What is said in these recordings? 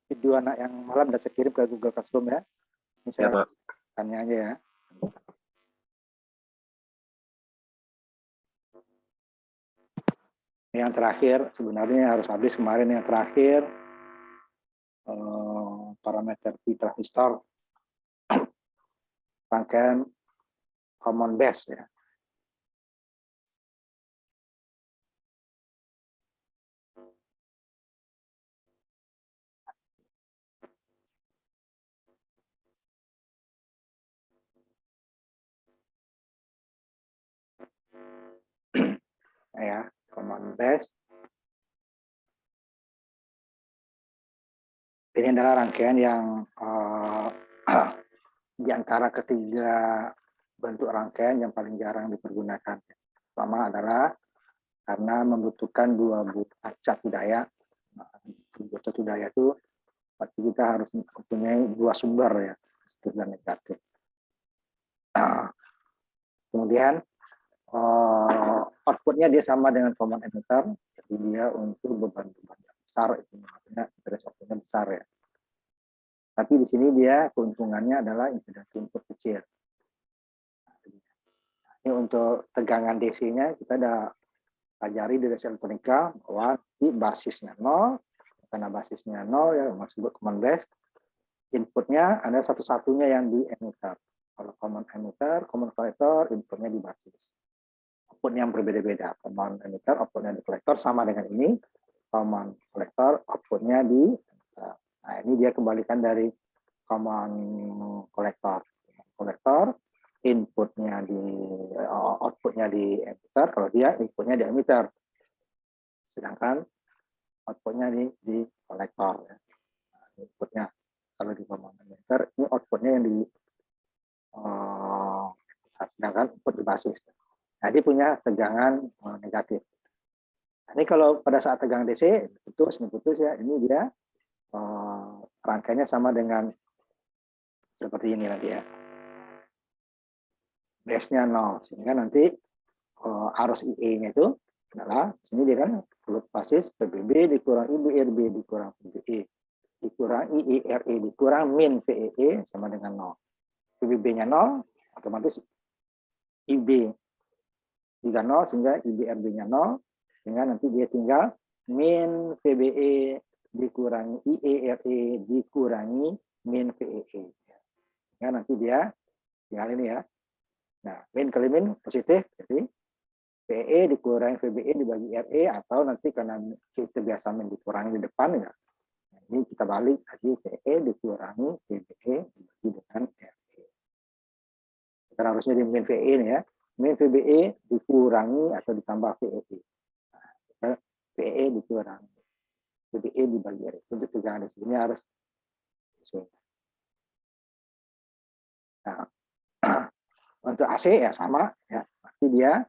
video anak yang malam udah saya kirim ke Google Classroom ya. Ini saya Pak. tanya aja ya. Yang terakhir sebenarnya harus habis kemarin yang terakhir parameter P transistor rangkaian common base ya. Ya, common base. Ini adalah rangkaian yang di antara ketiga bentuk rangkaian yang paling jarang dipergunakan. Pertama adalah karena membutuhkan dua buah satu daya. Satu daya itu berarti kita harus mempunyai dua sumber ya, positif dan negatif. Kemudian outputnya dia sama dengan common emitter, jadi dia untuk beban-beban yang besar, itu maksudnya interest outputnya besar ya. Tapi di sini dia keuntungannya adalah impedans input kecil. Ini untuk tegangan DC-nya kita ada pelajari dari elektronika bahwa di basisnya 0, karena basisnya 0 ya maksud common base, inputnya ada satu-satunya yang di emitter. Kalau common emitter, common collector, inputnya di basis. Outputnya yang berbeda-beda. Common emitter, outputnya di collector sama dengan ini. Common collector, outputnya di emitter. Nah ini dia kembalikan dari common collector. Collector, inputnya di outputnya di emitter, kalau dia inputnya di emitter. Sedangkan outputnya di kolektor ya. Nah, inputnya kalau di common emitter ini outputnya yang di sedangkan input di basis. Nah, dia punya tegangan negatif. Nah, ini kalau pada saat tegangan DC putus ya, ini dia rangkaiannya sama dengan seperti ini nanti ya. Base-nya 0 sehingga nanti arus IE-nya itu adalah sini dia kan fluid basis PBB dikurang IBRB dikurang PBE dikurang IERE dikurang min PEE sama dengan 0. PBB-nya 0, otomatis IB juga 0 sehingga IBRB-nya 0, sehingga nanti dia tinggal min PBE dikurangi IERE dikurangi min PEE. Sehingga nanti dia tinggal ini ya. Nah, min kali min positif, jadi PE dikurangi VBE dibagi RE, atau nanti karena kita biasa min dikurangi di depan ya. Nah, ini kita balik lagi PE dikurangi VBE dibagi dengan RE. Kita harusnya di min VE ini ya. Min VBE dikurangi atau ditambah VEE. Nah, VE dikurangi VBE dibagi RE. Untuk tegangan di sini harus di sini. Nah, untuk AC ya sama ya. Pasti dia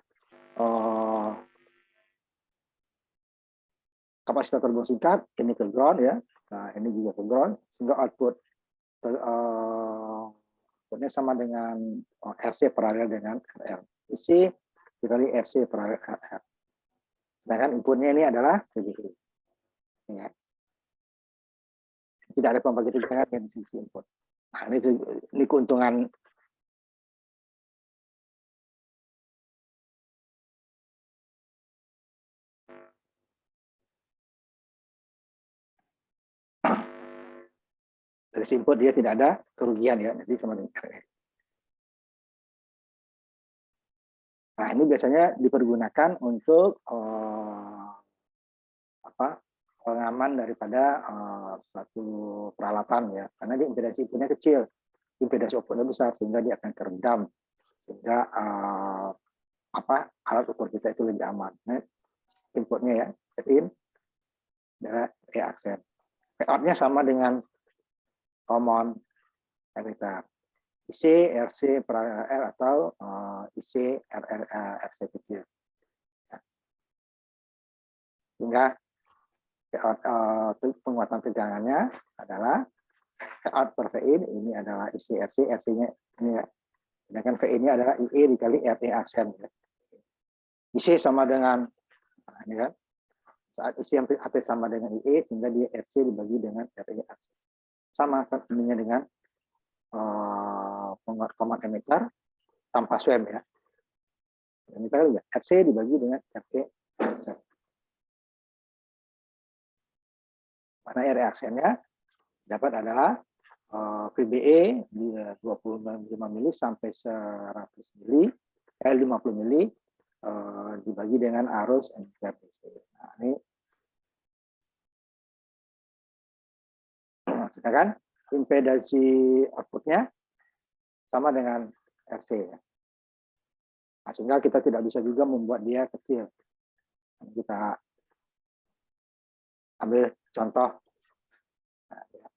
kapasitor terbang singkat ini ke ground ya. Nah, ini juga ke ground sehingga outputnya sama dengan RC paralel dengan RL. Isi dikali RC paralel RL. Sedangkan inputnya ini adalah VBE. Ya. Tidak ada pembagi tegangan yang di sisi input. Nah, ini keuntungan dari input, dia tidak ada kerugian ya, jadi sama dengan RL. Nah, ini biasanya dipergunakan untuk pengaman daripada suatu peralatan ya, karena dia impedansi inputnya kecil, impedansi outputnya besar, sehingga dia akan keredam, sehingga alat ukur kita itu lebih aman. Nah, inputnya ya, set in adalah aksen. Payoutnya sama dengan common emitter. IC, RC, R atau IC, RC kecil. Sehingga penguatan tegangannya adalah Payout per VIN, ini adalah IC, RC, RC-nya ini ya. Sedangkan VIN-nya adalah IE dikali RE aksen. IC sama dengan, ini kan, saat isi hampir sama dengan IE, sehingga dia RC dibagi dengan RE aksen. Sama kan ininya dengan command emitter tanpa swab ya. Emitter juga RC dibagi dengan RE aksen. Mana RE aksennya dapat adalah VBE di 25 mili sampai 100 mili, L50 mili dibagi dengan arus emitter DC. Nah, ini sedangkan impedansi outputnya sama dengan RC. Nah, sehingga kita tidak bisa juga membuat dia kecil. Kita ambil contoh. Nah, ya.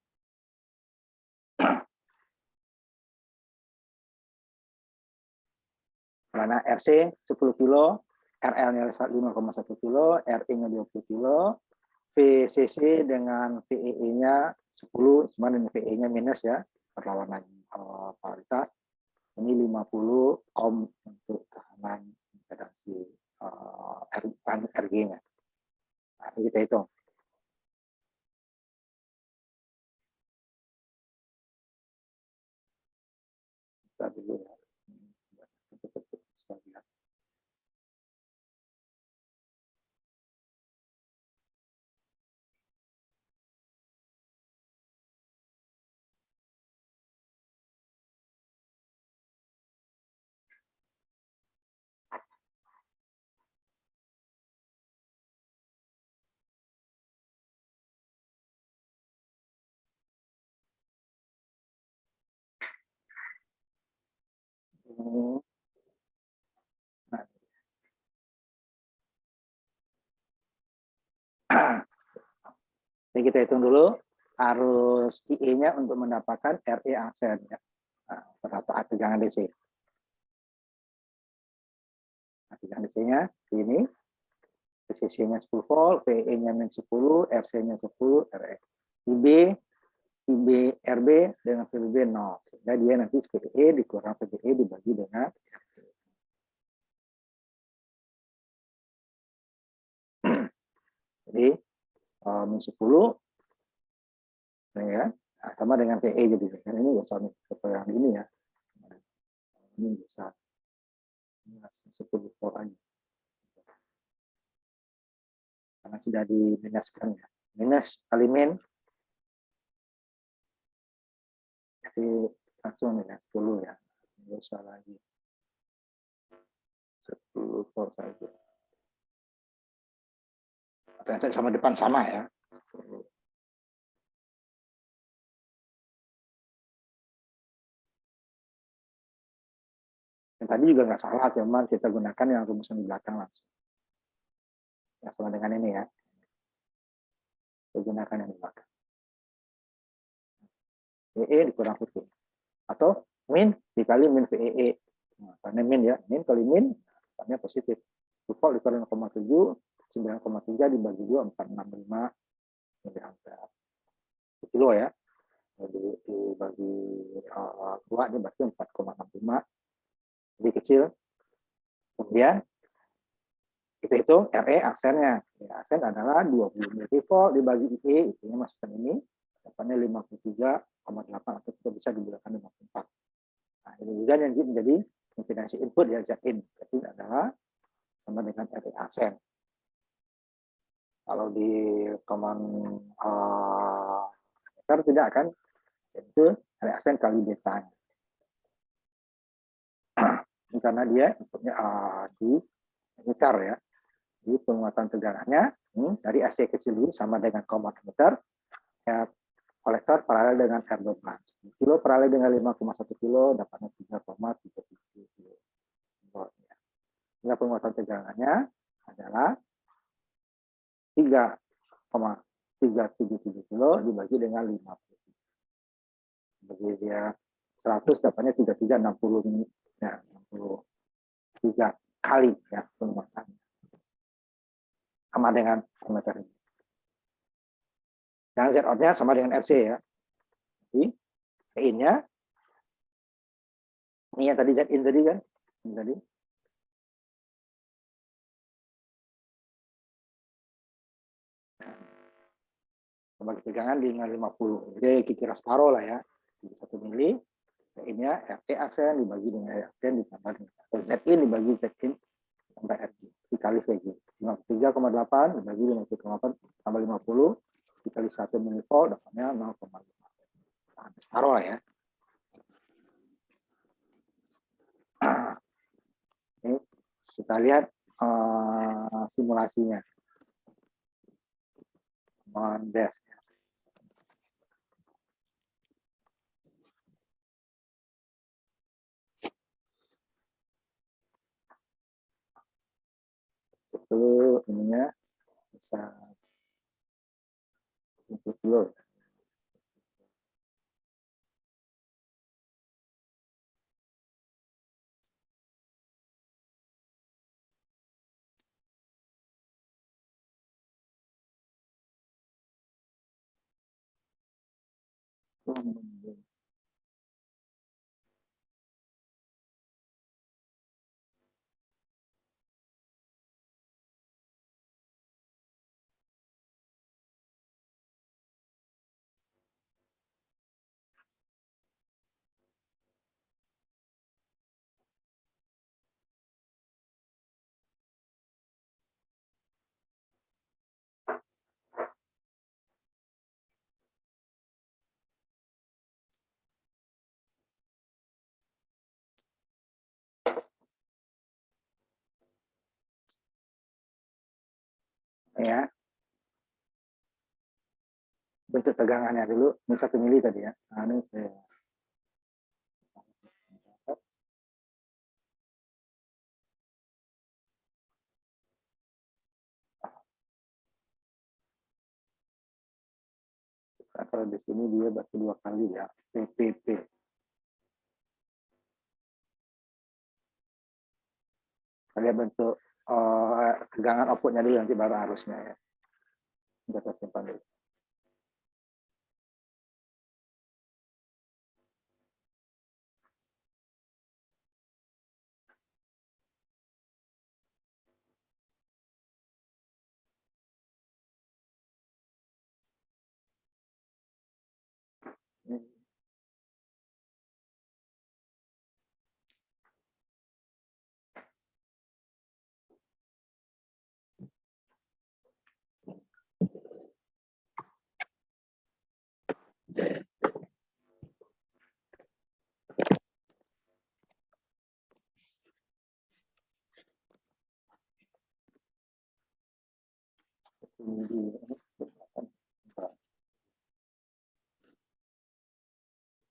Mana RC 10 kilo, RL-nya 5,1 kilo, RE-nya 20 kilo, VCC dengan VEE-nya 10, cuma dengan VE-nya minus ya, perlawanan polaritas. Ini 50 ohm untuk tekanan impedansi RG-nya. Nah, ini kita hitung. Kita dulu ya. Jadi kita hitung dulu arus IE-nya untuk mendapatkan RE aksen ya. Nah, tegangan DC. Nah, tegangan DC-nya ini, VCC-nya 10 volt, VE-nya min 10, RC-nya 10, RE. IB RB dengan VBB 0. Sehingga dia nanti VE dikurang VBE dibagi dengan RC. Jadi min 10 ya, sama dengan PE jadi kan ini nggak usah yang ini ya, ini bisa 10 volt aja karena sudah diminuskan ya, minus kali min jadi langsung ya 10 ya, nggak usah lagi 10 volt saja atau sama depan sama ya. Yang tadi juga nggak salah, cuman kita gunakan yang rumusan di belakang langsung. Ya, sama dengan ini ya. Kita gunakan yang di belakang. VE dikurang VE. Atau min dikali min VEE. Nah, karena min ya, min kali min, artinya positif. 10 volt dikali 0,7, 9,3 dibagi 2, 465 miliampere. Kilo ya. Dibagi 2, ini berarti 4,65. Lebih kecil. Kemudian kita hitung RE aksennya. Ya, aksen adalah 20 mV dibagi IE, itu masukkan ini, dapatnya 53,8 atau kita bisa digunakan 54. Nah, ini juga yang menjadi impedansi input ya Zin. Jadi adalah sama dengan RE aksen. Kalau di command tidak akan itu RE aksen kali beta. Karena dia inputnya di emitter ya. Jadi penguatan tegangannya dari AC kecil dulu sama dengan command emitter. Ya, kolektor paralel dengan R12. Kilo paralel dengan 5,1 kilo dapatnya 3,37 kilo. Sehingga penguatan tegangannya adalah 3,377 kilo dibagi dengan 50. Bagi dia 100 dapatnya 3360 ya, 63 kali ya penguatannya. Sama dengan emitter ini. Yang Z out-nya sama dengan RC ya. Jadi in-nya ini yang tadi Z in tadi kan, ini tadi bagi tegangan dengan 50. Jadi kira separuh lah ya. 1 mili. Ini RE aksen dibagi dengan RE aksen ditambah dengan atau ZIN dibagi ZIN tambah RG dikali VG. 53,8 dibagi 50,8 tambah 50 dikali 1 milivolt dapatnya 0,5. Nah, separuh lah ya. Ini kita lihat simulasinya. Mondes. Itu ininya bisa input dulu. Ya, bentuk tegangannya dulu. Ini 1 mili tadi ya. Nah, ini saya kalau di sini dia batu 2 kali ya. PPP. Lihat bentuk tegangan outputnya dulu nanti baru arusnya ya. Kita simpan dulu.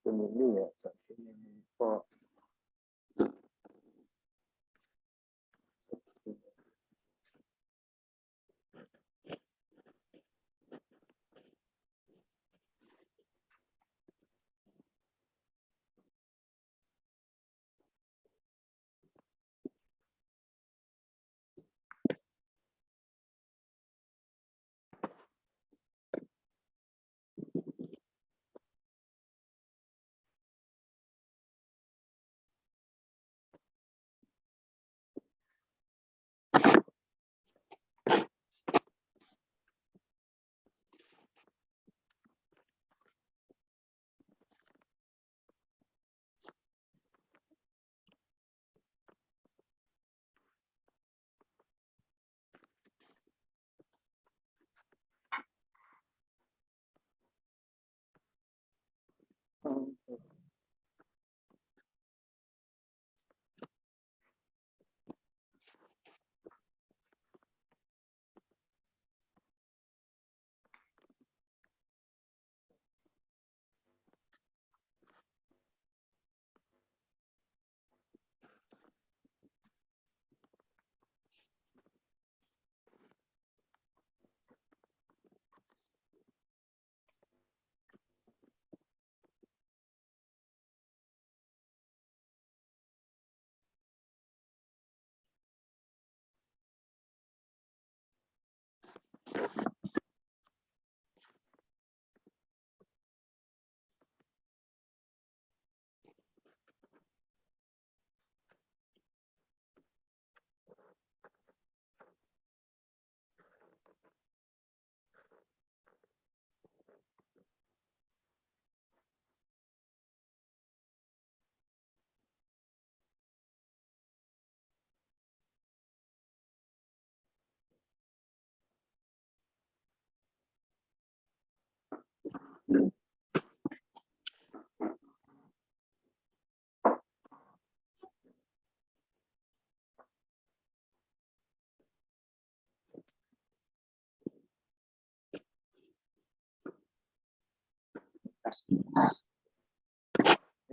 Ini ya, info.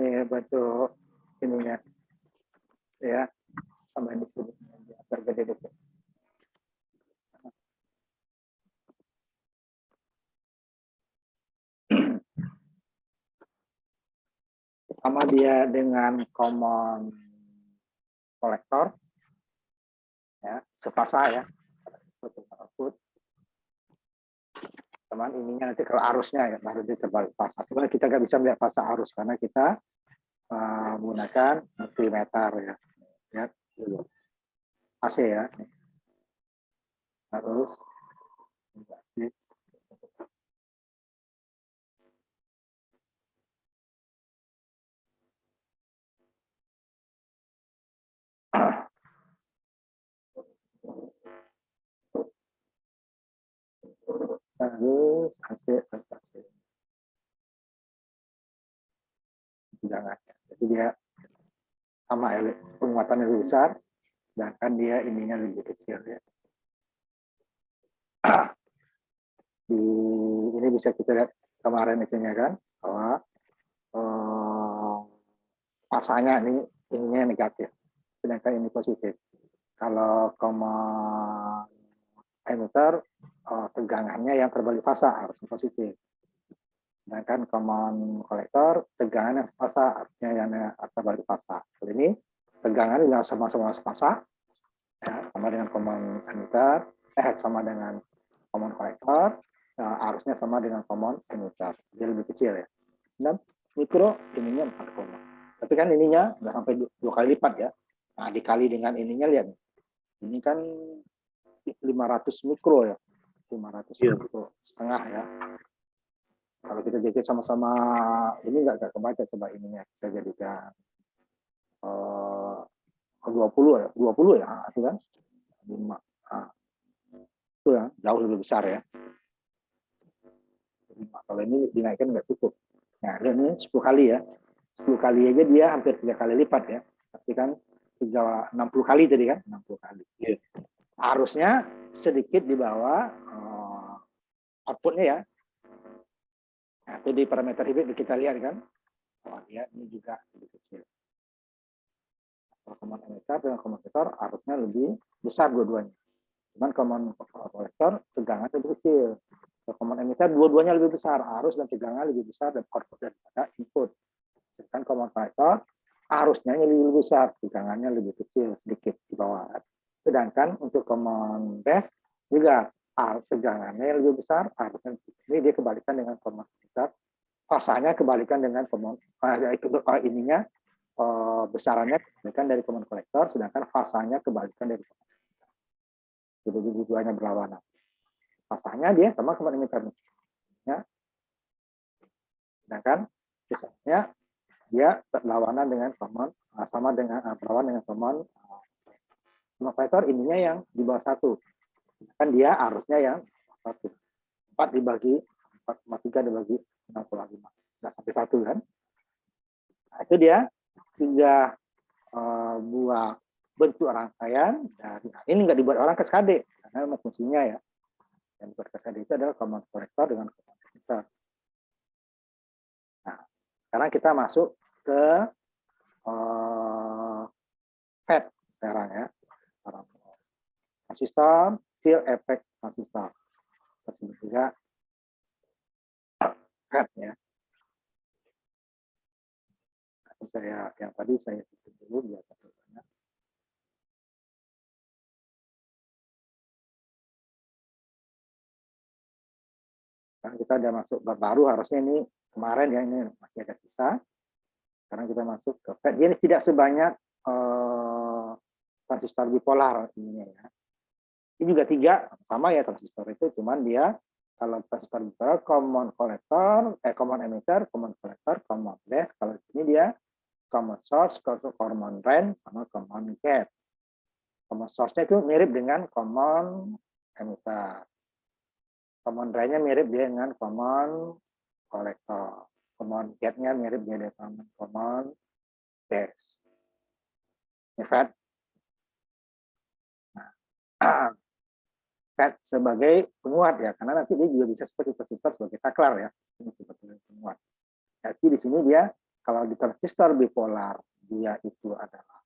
Ini bentuk ininya ya, tambahin di sini biar gede dikit. Sama dia dengan common kolektor ya, sefasa ya, output. Teman ininya nanti kalau arusnya ya baru dia terbalik fasa. Cuma kita nggak bisa melihat fasa arus karena kita menggunakan multimeter ya. Ya, dulu. AC ya. Arus. Terus AC. Jangan. Jadi dia sama ya, penguatannya lebih besar, sedangkan dia ininya lebih kecil ya. Ini bisa kita lihat kemarin itunya kan, bahwa pasanya ininya negatif, sedangkan ini positif. Kalau common emitter, tegangannya yang terbalik fasa harusnya positif. Sedangkan common kolektor, tegangan yang fasa artinya yang terbalik fasa. Kali ini tegangan yang sama-sama fasa, ya, sama dengan common emitter, sama dengan common kolektor, arusnya sama dengan common emitter. Dia lebih kecil ya. Dan mikro ininya 4, tapi kan ininya nggak sampai 2 kali lipat ya. Nah, dikali dengan ininya lihat, ini kan 500 mikro ya, 500 mikro setengah ya. Kalau kita jadikan sama-sama ini nggak kebaca, coba ininya saya jadikan 20 ya, 20 ya, itu kan 5. Nah, itu ya jauh lebih besar ya. Kalau ini dinaikkan nggak cukup. Nah, ini 10 kali ya. 10 kali aja dia hampir 3 kali lipat ya. Tapi kan 60 kali tadi kan, 60 kali. Yeah. Harusnya sedikit di bawah outputnya ya. Nah, itu di parameter hibrid kita lihat kan. Oh, dia ini juga lebih kecil. Kalau common emitter dengan komutator arusnya lebih besar dua-duanya. Cuman common kolektor tegangan lebih kecil. Kalau common emitter dua-duanya lebih besar, arus dan tegangan lebih besar dan output daripada input. Sedangkan common kolektor arusnya lebih besar, tegangannya lebih kecil sedikit di bawah. Sedangkan untuk common base juga tegangannya lebih besar, arusnya ini dia kebalikan dengan common emitter. Fasanya kebalikan dengan common ininya besarannya kebalikan dari common kolektor, sedangkan fasanya kebalikan dari common emitter. Jadi dua-duanya berlawanan. Fasanya dia sama common emitter. Ya. Sedangkan besarnya dia berlawanan dengan common, sama dengan berlawanan dengan common kolektor ininya yang di bawah 1. Kan dia arusnya yang 1. 4 dibagi 4,3 dibagi 65. Nggak sampai 1 kan. Nah, itu dia 3 buah bentuk rangkaian dari ini nggak dibuat orang kaskade karena memang fungsinya ya. Yang dibuat kaskade itu adalah common kolektor dengan common emitter. Nah, sekarang kita masuk ke FET sekarang ya. Transistor, field effect transistor. Tersebut juga FET ya. Saya yang tadi saya tutup dulu biar banyak. Kan kita udah masuk bab baru, harusnya ini kemarin ya, ini masih ada sisa. Sekarang kita masuk ke FET. Dia tidak sebanyak transistor bipolar ini ya. Ini juga 3 sama ya transistor itu, cuman dia kalau transistor bipolar common kolektor, common emitter, common kolektor, common base. Kalau ini dia common source, common drain, sama common gate. Common source-nya itu mirip dengan common emitter. Common drain-nya mirip dengan common kolektor. Common get-nya mirip jadi common base. Fat. Nah, fat sebagai penguat ya, karena nanti dia juga bisa seperti transistor sebagai saklar ya, ini seperti penguat. Jadi di sini dia kalau di transistor bipolar dia itu adalah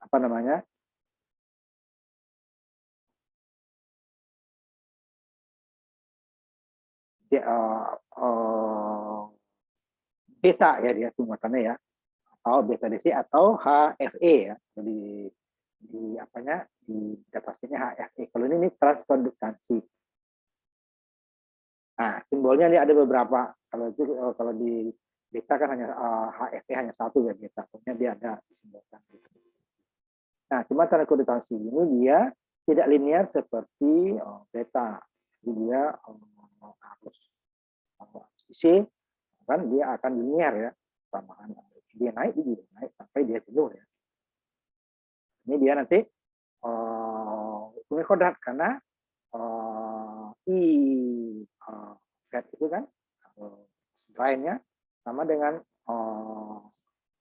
apa namanya? Beta ya dia penguatannya ya, atau beta DC atau HFE ya, di apanya di datasnya HFE. Kalau ini transkonduktasi. Nah, simbolnya ini ada beberapa. Kalau di beta kan hanya HFE hanya satu ya beta. Pokoknya dia ada disimbolkan. Nah, cuma transkonduktasi ini dia tidak linear seperti beta. Jadi dia harus isi kan dia akan linear ya, tambahan dia naik sampai dia jenuh ya. Ini dia nanti kodrat karena fat itu kan lainnya sama dengan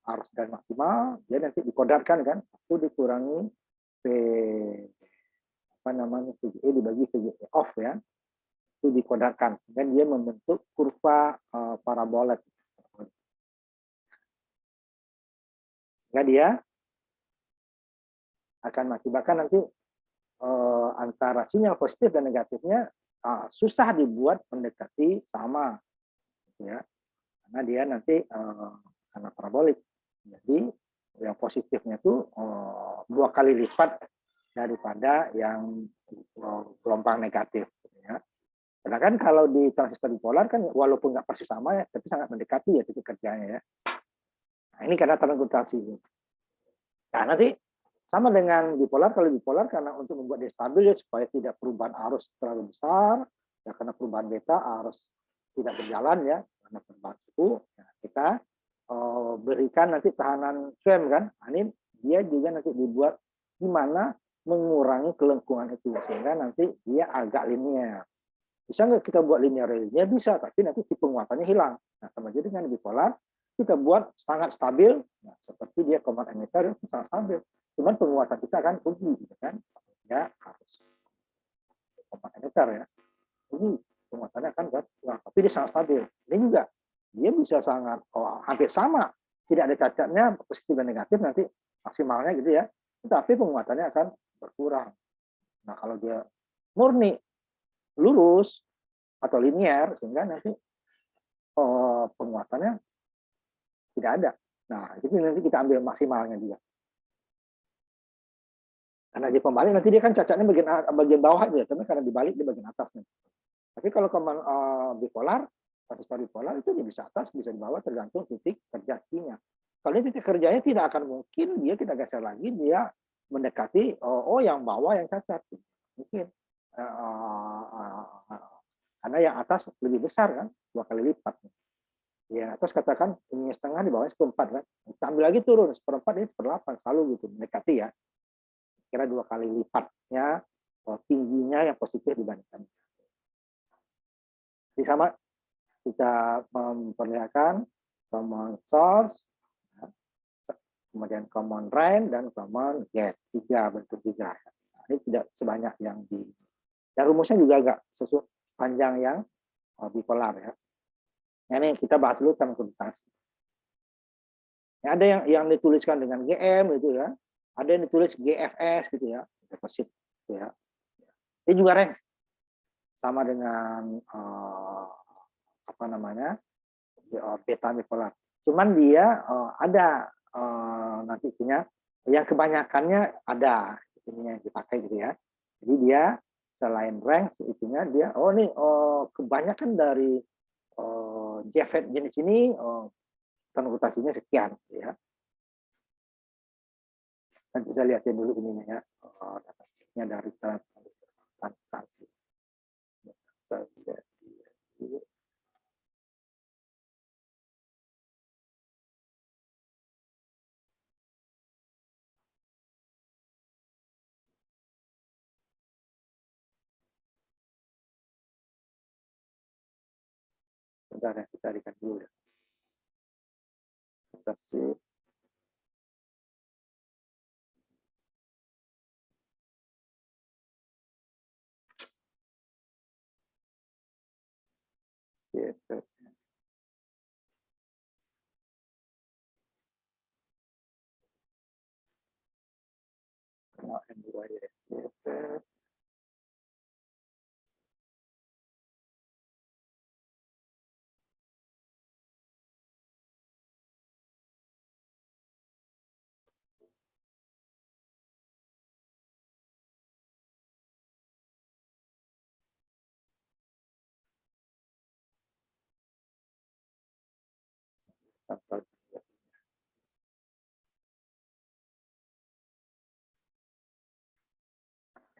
arus dan maksimal, dia nanti dikodarkan kan, 1 dikurangi P apa namanya VGE dibagi VGE off ya, itu dikodarkan dan dia membentuk kurva parabola. Sehingga dia akan mengakibatkan nanti antara sinyal positif dan negatifnya susah dibuat mendekati sama, ya, karena dia nanti karena parabolik. Jadi yang positifnya itu 2 kali lipat daripada yang gelombang negatif. Ya. Sedangkan kalau di transistor bipolar kan walaupun nggak persis sama ya, tapi sangat mendekati ya titik kerjanya ya. Nah, ini karena transkonduktasi. Nah, nanti sama dengan bipolar, kalau bipolar karena untuk membuat dia stabil ya, supaya tidak perubahan arus terlalu besar, ya karena perubahan beta arus tidak berjalan ya, karena perubahan suhu, ya, kita berikan nanti tahanan Schwem kan, nah, ini dia juga nanti dibuat gimana mengurangi kelengkungan itu, sehingga nanti dia agak linear. Bisa nggak kita buat linear? Bisa, tapi nanti si penguatannya hilang. Nah, sama jadi dengan bipolar, kita buat sangat stabil, nah, seperti dia common emitter itu sangat stabil. Cuman penguatan kita kan rugi, gitu kan? Ya harus common emitter ya, rugi penguatannya kan nah, tapi dia sangat stabil. Ini juga dia bisa sangat hampir sama, tidak ada cacatnya positif dan negatif nanti maksimalnya gitu ya. Tetapi penguatannya akan berkurang. Nah kalau dia murni lurus atau linear sehingga nanti penguatannya tidak ada. Nah, jadi nanti kita ambil maksimalnya juga. Karena dia pembalik nanti dia kan cacatnya bagian bawah aja, tapi karena dibalik di bagian atasnya. Tapi kalau bipolar, transistor bipolar itu dia bisa atas, bisa di bawah tergantung titik kerja Q-nya. Kalau ini titik kerjanya tidak akan mungkin dia kita geser lagi dia mendekati yang bawah yang cacat. Mungkin karena yang atas lebih besar kan, 2 kali lipat. Ya, atas katakan ini setengah, di bawahnya 1/4 kan. Kita ambil lagi turun 1/4 ini 1/8 selalu gitu mendekati ya. Kira 2 kali lipatnya tingginya yang positif dibandingkan. Jadi sama kita memperlihatkan common source, kemudian common drain dan common gate, 3 bentuk juga. Nah, ini tidak sebanyak yang di. Dan rumusnya juga agak panjang yang bipolar ya. Nah, ini kita bahas dulu tentang konduktasi. Ya, ada yang dituliskan dengan GM gitu ya, ada yang ditulis GFS gitu ya, deposit gitu ya. Ini juga range sama dengan apa namanya beta bipolar. Cuman dia ada nanti itunya yang kebanyakannya ada ininya yang dipakai gitu ya. Jadi dia selain range itunya dia nih kebanyakan dari JFET jenis ini konotasinya sekian ya. Nanti saya lihatin dulu ininya ya, datasnya dari transaksi. sebentar ya, kita carikan dulu ya. Dataset. Gitu. Nah, N2 ya. Gitu. Sampai.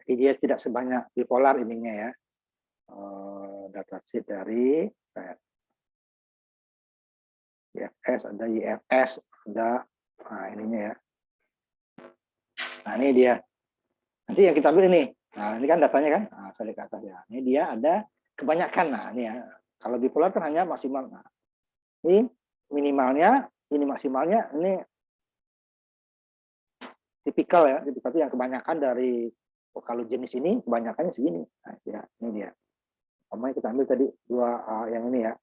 Jadi dia tidak sebanyak bipolar ininya ya. Dataset dari IFS, ada IFS, ada ininya ya. Nah ini dia. Nanti yang kita ambil ini. Nah ini kan datanya kan. Nah, saya lihat ke atas ya. Ini dia ada kebanyakan. Nah ini ya. Kalau bipolar kan hanya maksimal. Nah, ini minimalnya, ini maksimalnya, ini tipikal ya. Tipikal itu yang kebanyakan dari kalau jenis ini kebanyakannya segini. Nah ya, ini dia. Namanya kita ambil tadi dua yang ini ya.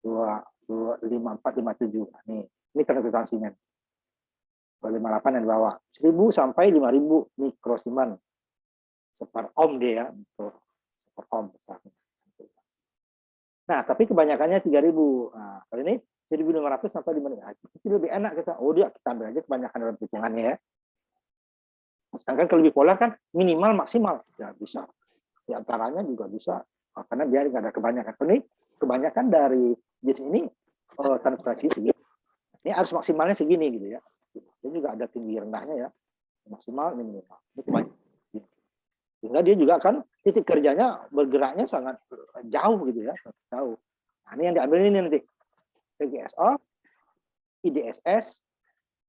25457. Nah, ini konsentrasinya. 258 yang di bawah. 1000 sampai 5000 mikrosimen per ohm dia ya, per ohm besarnya. Nah, tapi kebanyakannya 3000. Nah, kali ini 1500 sampai 5000. Nah, itu lebih enak kita. Oh, dia kita ambil aja kebanyakan dalam hitungannya ya. Sedangkan kalau bipolar kan minimal maksimal. Ya bisa. Di antaranya juga bisa. Karena dia nggak ada kebanyakan. Ini kebanyakan dari jenis ini transferasi segini. Ini harus maksimalnya segini gitu ya. Dia juga ada tinggi rendahnya ya. Maksimal minimal. Ini kebanyakan. Sehingga dia juga kan titik kerjanya bergeraknya sangat jauh gitu ya, sangat jauh. Nah, ini yang diambil ini nanti VGSO, IDSS,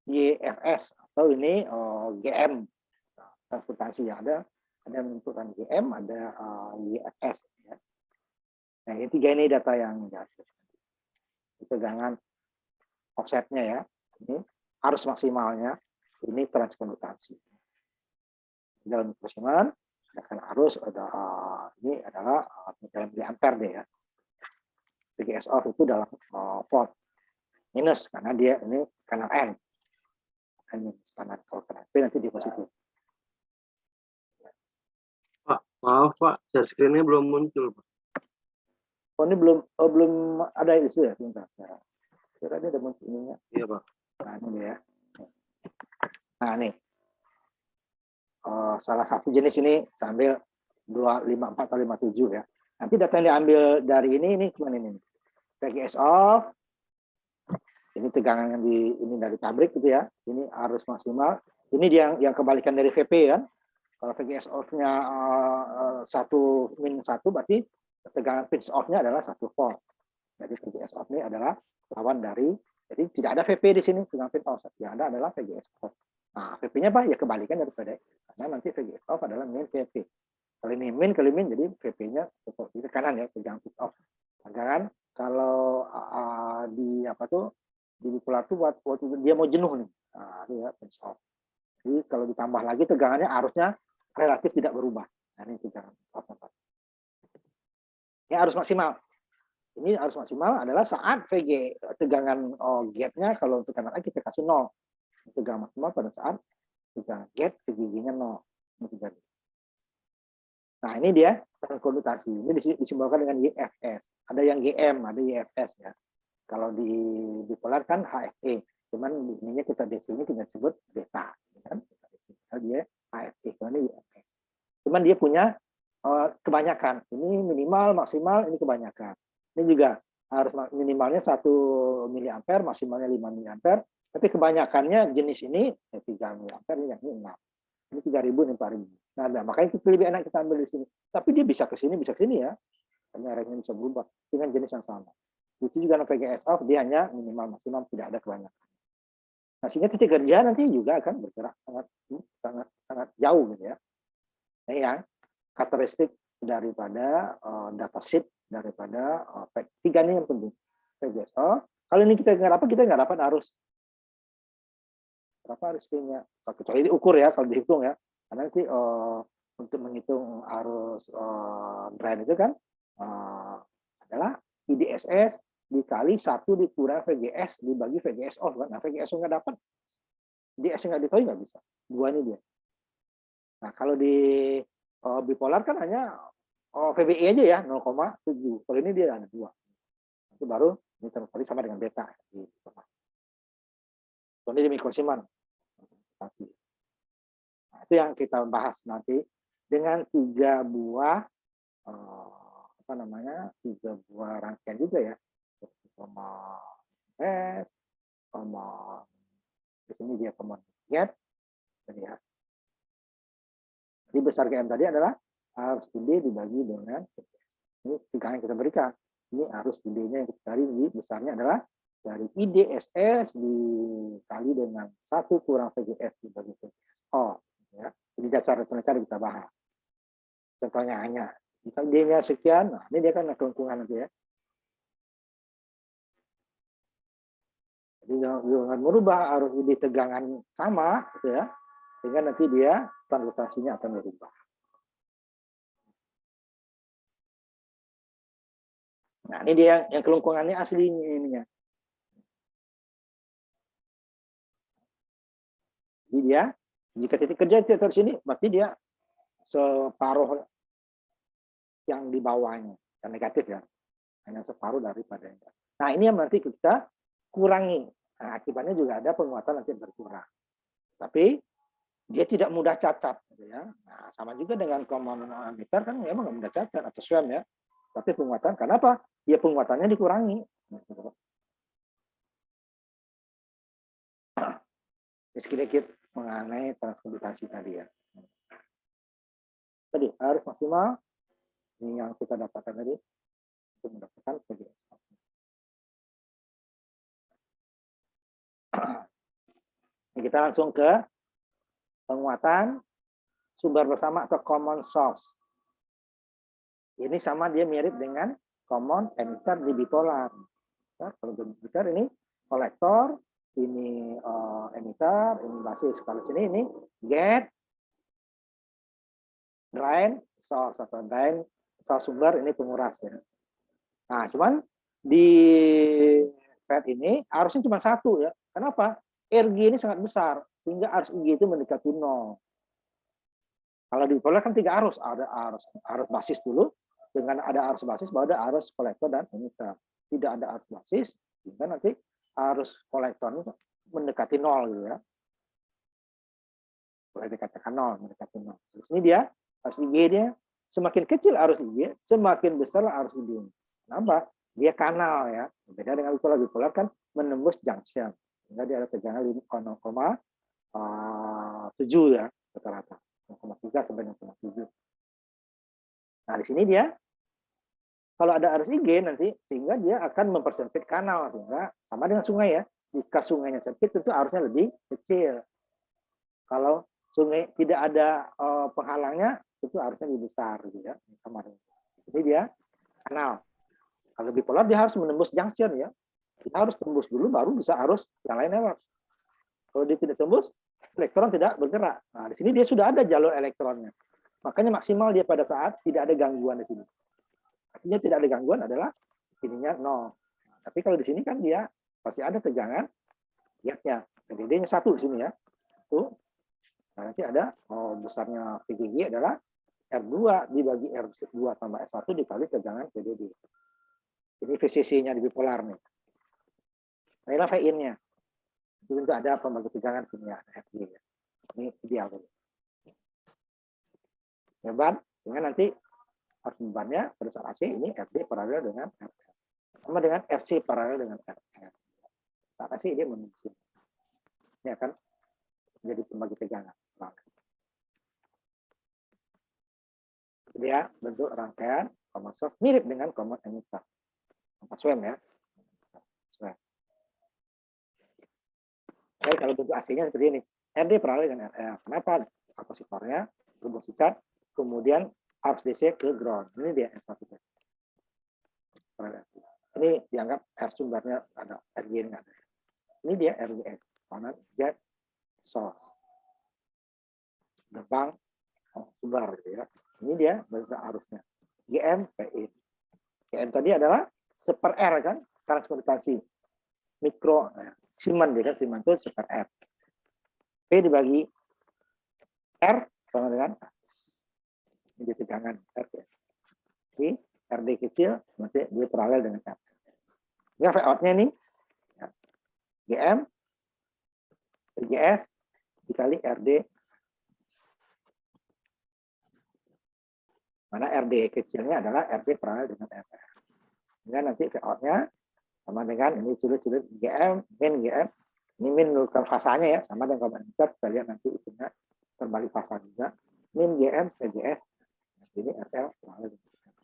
YFS atau ini GM transportasi ya, ada yang menentukan GM, ada YFS. Ya. Nah ini tiga ini data yang dihasilkan. Tegangan offsetnya ya, ini harus maksimalnya, ini transkondutasi. Dalam mikrosimen akan arus ada ini adalah miliampere deh ya. VGS off itu dalam volt minus karena dia ini kanal N. Karena kalau kanal P nanti di positif. Pak, maaf Pak, share screen-nya belum muncul Pak. Oh ini belum ada isu ya, sebentar. Kira dia ada muncul ininya. Iya Pak. Nah ini ya. Nah nih. Salah satu jenis ini sambil 254 atau 57 ya. Nanti data yang diambil dari ini cuma ini. VGS off. Ini tegangan yang ini dari pabrik gitu ya. Ini arus maksimal. Ini yang kebalikan dari VP kan. Kalau VGS off-nya 1 berarti tegangan pinch off-nya adalah 1 volt. Jadi VGS off ini adalah lawan dari, jadi tidak ada VP di sini tegangan pinch off. Yang ada adalah VGS off. Nah, VP-nya apa? Ya kebalikan daripada karena nanti VGS off adalah min VP. Kalau ini min kali min, jadi VP-nya di kanan ya, tegangan pinch off. Tegangan kalau di apa tuh di bipolar tuh waktu dia mau jenuh nih, nah, dia pinch off. Jadi kalau ditambah lagi tegangannya arusnya relatif tidak berubah. Nah, ini tegangan off. Ini arus maksimal. Ini arus maksimal adalah saat VG tegangan gate-nya kalau untuk kanan kita kasih 0. Tegangan maksimal pada saat tegangan gate VGG-nya 0. Nah ini dia konotasi. Ini disimbolkan dengan YFS. Ada yang GM, ada YFS ya. Kalau di bipolar kan HFE. Cuman ininya kita DC-nya kita sebut beta. Kan? Dia HFE, ini YFS. Cuman dia punya kebanyakan. Ini minimal, maksimal, ini kebanyakan. Ini juga harus minimalnya 1 miliampere, maksimalnya 5 miliampere. Tapi kebanyakannya jenis ini 3 miliampere, ini yang ini 6. Ini 3000, ini 4000. Nah, makanya itu lebih enak kita ambil di sini. Tapi dia bisa ke sini ya. Mereknya bisa berubah dengan jenis yang sama. Itu juga VGS off, dia hanya minimal maksimal, tidak ada kebanyakan. Nah, sehingga titik kerja nanti juga akan bergerak sangat jauh gitu ya. Nah, yang karakteristik daripada dataset daripada tiga ini yang penting. VGSO. Kalau ini kita nggak dapat arus. Berapa arus P-nya? Kecuali diukur ya, kalau dihitung ya. Karena nanti untuk menghitung arus drain itu kan adalah IDSS dikali 1 dikurang VGS dibagi VGSO kan. Nah, VGSO nggak dapat, IDS nggak ditahu nggak bisa. Dua ini dia. Nah, kalau di bipolar kan hanya VBI aja ya 0,7. Kalau ini dia ada 2. Itu baru ini terkali sama dengan beta. Ini di mikrosiman. Nah, itu yang kita bahas nanti dengan 3 buah tiga buah rangkaian juga ya. Common S, common di sini dia common get. Jadi ya. Jadi besar GM tadi adalah arus ID dibagi dengan ini 3 yang kita berikan. Ini arus ID-nya yang kita cari, ini besarnya adalah dari IDSS dikali dengan 1 kurang VGS dibagi VGSO. Ya. Jadi dasar elektronika kita bahas. Contohnya hanya jika ID-nya sekian, nah ini dia kan kelengkungan nanti ya. Jadi dengan merubah arus ID tegangan sama, gitu ya, sehingga nanti dia transmutasinya akan berubah. Nah ini dia yang kelengkungannya aslinya ininya. Jadi dia jika titik kerja di sini, berarti dia separuh yang di bawahnya, yang negatif ya, hanya separuh daripada yang. Nah ini yang nanti kita kurangi. Nah, akibatnya juga ada penguatan nanti berkurang. Tapi dia tidak mudah cacat, gitu ya. Nah, sama juga dengan common emitter kan memang nggak mudah cacat atau swam ya. Tapi penguatan, kenapa? Ya penguatannya dikurangi. Sedikit mengenai transkondutasi tadi ya. Tadi harus maksimal ini yang kita dapatkan tadi untuk mendapatkan VGS. Kita langsung ke penguatan sumber bersama atau common source. Ini sama dia mirip dengan common emitter di bipolar. Nah, kalau bipolar ini kolektor, ini emitter, ini basis. Kalau sini ini gate, drain, source atau drain, source sumber ini penguras ya. Nah, cuman di FET ini arusnya cuma 1 ya. Kenapa? RG ini sangat besar sehingga arus IG itu mendekati 0. Kalau di bipolar kan 3 arus, ada arus basis dulu, dengan ada arus basis baru ada arus kolektor dan emitter. Tidak ada arus basis, sehingga nanti arus kolektor mendekati 0 gitu ya. Boleh dikatakan 0, mendekati 0. Di sini dia arus IG dia semakin kecil arus IG, semakin besar arus IG. Kenapa? Dia kanal ya. Beda dengan bipolar. Bipolar kan menembus junction. Sehingga dia ada tegangan 0,7 ya rata-rata. 0,3 sampai 0,7. Nah, di sini dia kalau ada arus IG nanti sehingga dia akan mempersempit kanal sehingga sama dengan sungai ya. Jika sungainya sempit tentu arusnya lebih kecil. Kalau sungai tidak ada penghalangnya itu arusnya lebih besar gitu ya. Sama dengan. Jadi dia kanal. Kalau bipolar dia harus menembus junction ya. Kita harus tembus dulu baru bisa arus yang lain lewat. Kalau dia tidak tembus, elektron tidak bergerak. Nah, di sini dia sudah ada jalur elektronnya. Makanya maksimal dia pada saat tidak ada gangguan di sini. Artinya tidak ada gangguan adalah ininya 0. Nah, tapi kalau di sini kan dia pasti ada tegangan lihatnya. VDD-nya 1 di sini ya. Itu. Nah, nanti ada besarnya VGG adalah R2 dibagi R2 tambah S1 dikali tegangan VDD. Ini VCC-nya di bipolar nih. Nah, inilah VIN-nya. Itu tentu ada pembagi tegangan sini ya, FG ya. Ini ideal tadi. Beban, sehingga nanti arus bebannya pada saat AC ini FD paralel dengan RR. Sama dengan FC paralel dengan RR. Saat AC dia menembus. Ini akan menjadi pembagi tegangan. Jadi ya, bentuk rangkaian common source mirip dengan common emitter. SWM ya. SWM. Jadi kalau bentuk AC-nya seperti ini, RD paralel dengan RR. Kenapa? Kapasitornya rumus ikat, kemudian arus DC ke ground. Ini dia S1. paralel. Ini dianggap R sumbernya ada, RG-nya ada. Ini dia RGS, karena get source. Gerbang sumber gitu ya. Ini dia bahasa arusnya. GM PI. GM tadi adalah seper R kan, transportasi mikro Siemens dia kan, Siemens itu seper R. P dibagi R sama dengan ini tegangan R. Ini RD kecil, nanti dia paralel dengan R. Ini V out-nya nih ya. GM RGS dikali RD, mana RD kecilnya adalah RD paralel dengan R. Sehingga nanti V out-nya sama dengan ini sudut-sudut GM, min GM. Ini min menurutkan fasanya ya, sama dengan komponen kita lihat nanti itunya terbalik fasa juga. Min GM PGS. Ini RL paralel dengan R.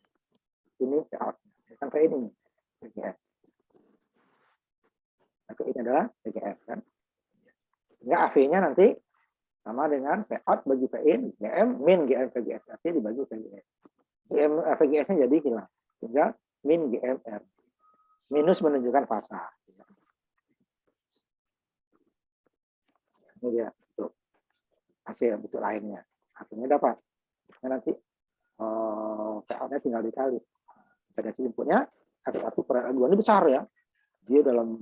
Ini V out. Sampai ini PGS. Nah, ini adalah PGS kan. Sehingga AV-nya nanti sama dengan V out bagi V in, GM min GM PGS. Artinya dibagi PGS. GM VGS-nya jadi hilang. Sehingga min GM R. Minus menunjukkan fasa. Ini dia bentuk hasil bentuk lainnya. Artinya dapat. Nah, nanti PO-nya tinggal dikali. Potensi inputnya R1 per R2 ini besar ya. Dia dalam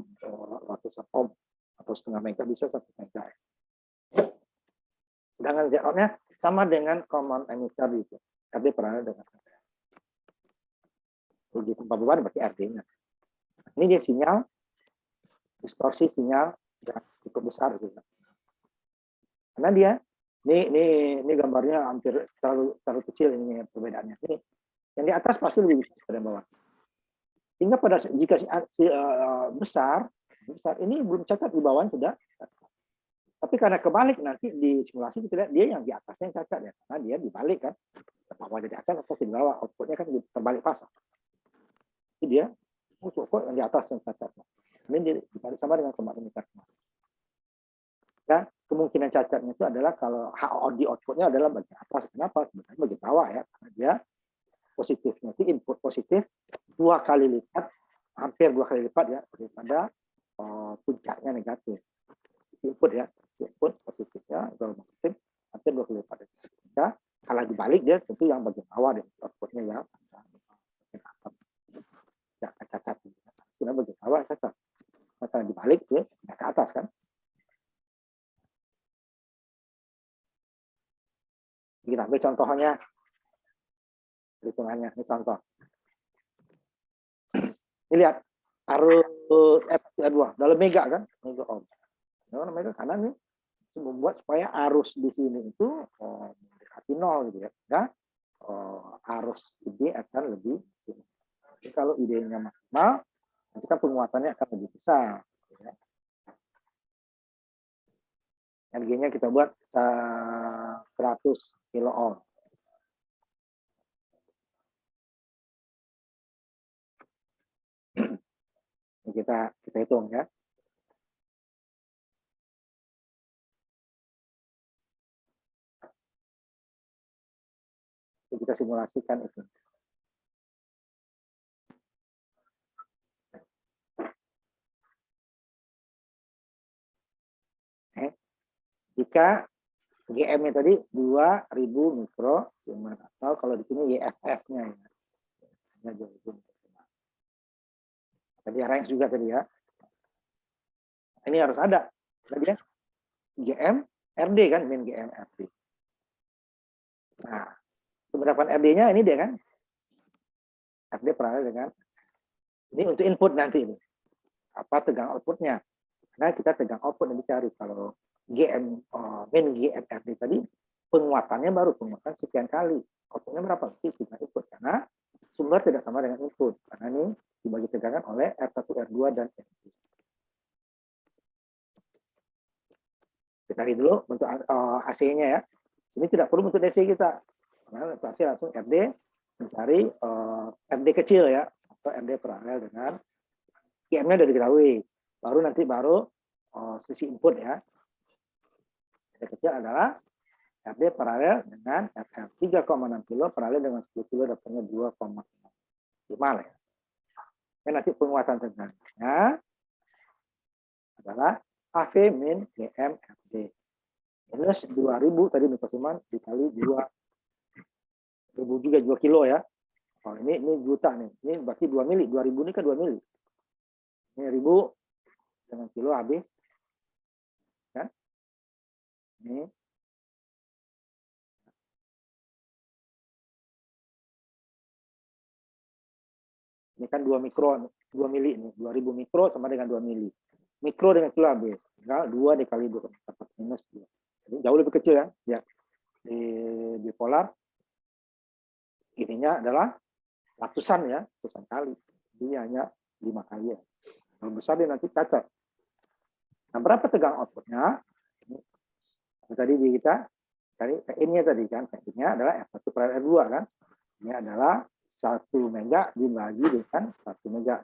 ratusan ohm atau setengah mega bisa 1 mega. Sedangkan Z-out-nya sama dengan common emitter itu. RD paralel dengan R. Rugi tempat beban berarti RD-nya. Ini dia sinyal, distorsi sinyal yang cukup besar gitu. Karena dia ini gambarnya hampir terlalu kecil ini perbedaannya. Ini yang di atas pasti lebih besar daripada yang bawah. Sehingga jika besar ini belum cacat, di bawah sudah. Tapi karena kebalik nanti di simulasi kita lihat dia yang di atasnya yang cacat ya, karena dia dibalik kan. Bawah di atas di bawah, outputnya kan terbalik fasa. Jadi dia kok yang di atas yang cacat. Ini dibalik sama dengan kemarin kita. Ya, kemungkinan cacatnya itu adalah kalau di outputnya adalah bagian atas. Kenapa? Sebenarnya bagian bawah ya, karena dia positifnya itu input positif 2 kali lipat, hampir 2 kali lipat ya daripada puncaknya negatif. Input ya, input positifnya positif hampir 2 kali lipat. Sehingga kalau dibalik dia tentu yang bagian bawah deh, outputnya yang bagian atas. Ya, cacat. Sebenarnya bagian bawah cacat. Kalau dibalik dia ke atas kan. Kita ambil contohnya, hitungannya. Ini contoh. Ini lihat arus F2 dalam mega kan, mega ohm. Dalam mega kanan nih membuat supaya arus di sini itu mendekati 0 gitu ya. Sehingga arus ID akan lebih sini. Jadi kalau ID-nya maksimal, nanti kan penguatannya akan lebih besar. Ya. Energinya kita buat 100 kilo ohm. Kita hitung ya. Kita simulasikan itu. Jika GM-nya tadi 2000 mikro Siemens, atau kalau di sini YFS-nya ya. Tadi range juga tadi ya. Ini harus ada. Tadi ya. GM RD kan, min GM RD. Nah, keberapaan RD-nya ini dia kan. RD paralel dengan ini untuk input nanti ini. Apa tegang outputnya? Nah, kita tegang output yang dicari. Kalau GM min GM RD tadi penguatannya baru penguatan sekian kali. Outputnya berapa? Kita input karena sumber tidak sama dengan input. Karena ini dibagi tegangan oleh R1, R2 dan R3. Kita lihat dulu bentuk AC-nya ya. Ini tidak perlu bentuk DC kita. Karena AC langsung RD mencari RD kecil ya, atau RD paralel dengan IM-nya sudah diketahui. Baru sisi input ya. RD kecil adalah RD paralel dengan RM 3,6 kilo paralel dengan 10 kilo dapatnya 2,5 ya. Nanti penguatan tegangnya adalah AV min GM FD. Minus 2000 tadi Mikosiman dikali 2000 juga 2 kilo ya. Oh, ini juta nih. Ini berarti 2 mili. 2000 ini kan 2 mili. Ini 1000 dengan kilo habis. Kan? Ini. Ini kan 2 mikro, 2 mili nih. 2000 mikro sama dengan 2 mili. Mikro dengan kilo habis. Tinggal 2 dikali 2 dapat minus 2. Jadi jauh lebih kecil ya. Ya. Di polar ininya adalah ratusan ya, ratusan kali. Ini hanya 5 kali ya. Kalau besar dia nanti cacat. Nah, berapa tegang outputnya? Tadi kita cari PIN-nya tadi kan. PIN-nya adalah F1 per R2 kan. Ini adalah 1 mega dibagi dengan 1 mega.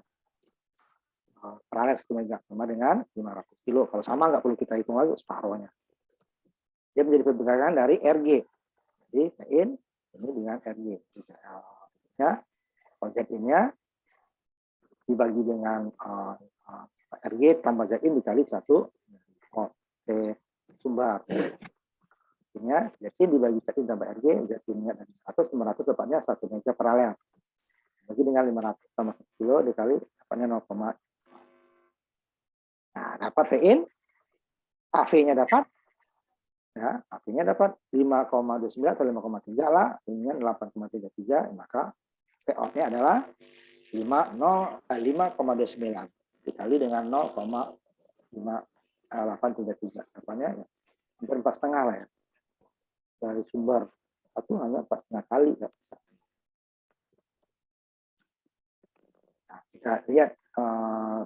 Paralel 1 mega sama dengan 500 kilo. Kalau sama nggak perlu kita hitung lagi separuhnya. Dia menjadi perbedakan dari RG. Jadi PIN ini dengan RG. Ya, Z-nya dibagi dengan RG tambah Z-in dikali 1 sumber. Artinya Z-in dibagi Z-in tambah RG, Z-innya dari 100, 500 dapatnya 1 mega paralel. Bagi dengan 500 tambah 1 kilo dikali dapatnya 0, nah, dapat VIN, AV-nya dapat, ya, AV-nya dapat 5,29 atau 5,3 lah, ini 8,33, maka PO-nya adalah 5,29 dikali dengan 0,5833. Apanya ya, hampir 4,5 lah ya. Dari sumber satu hanya 4,5 kali. Ya. Nah, kita lihat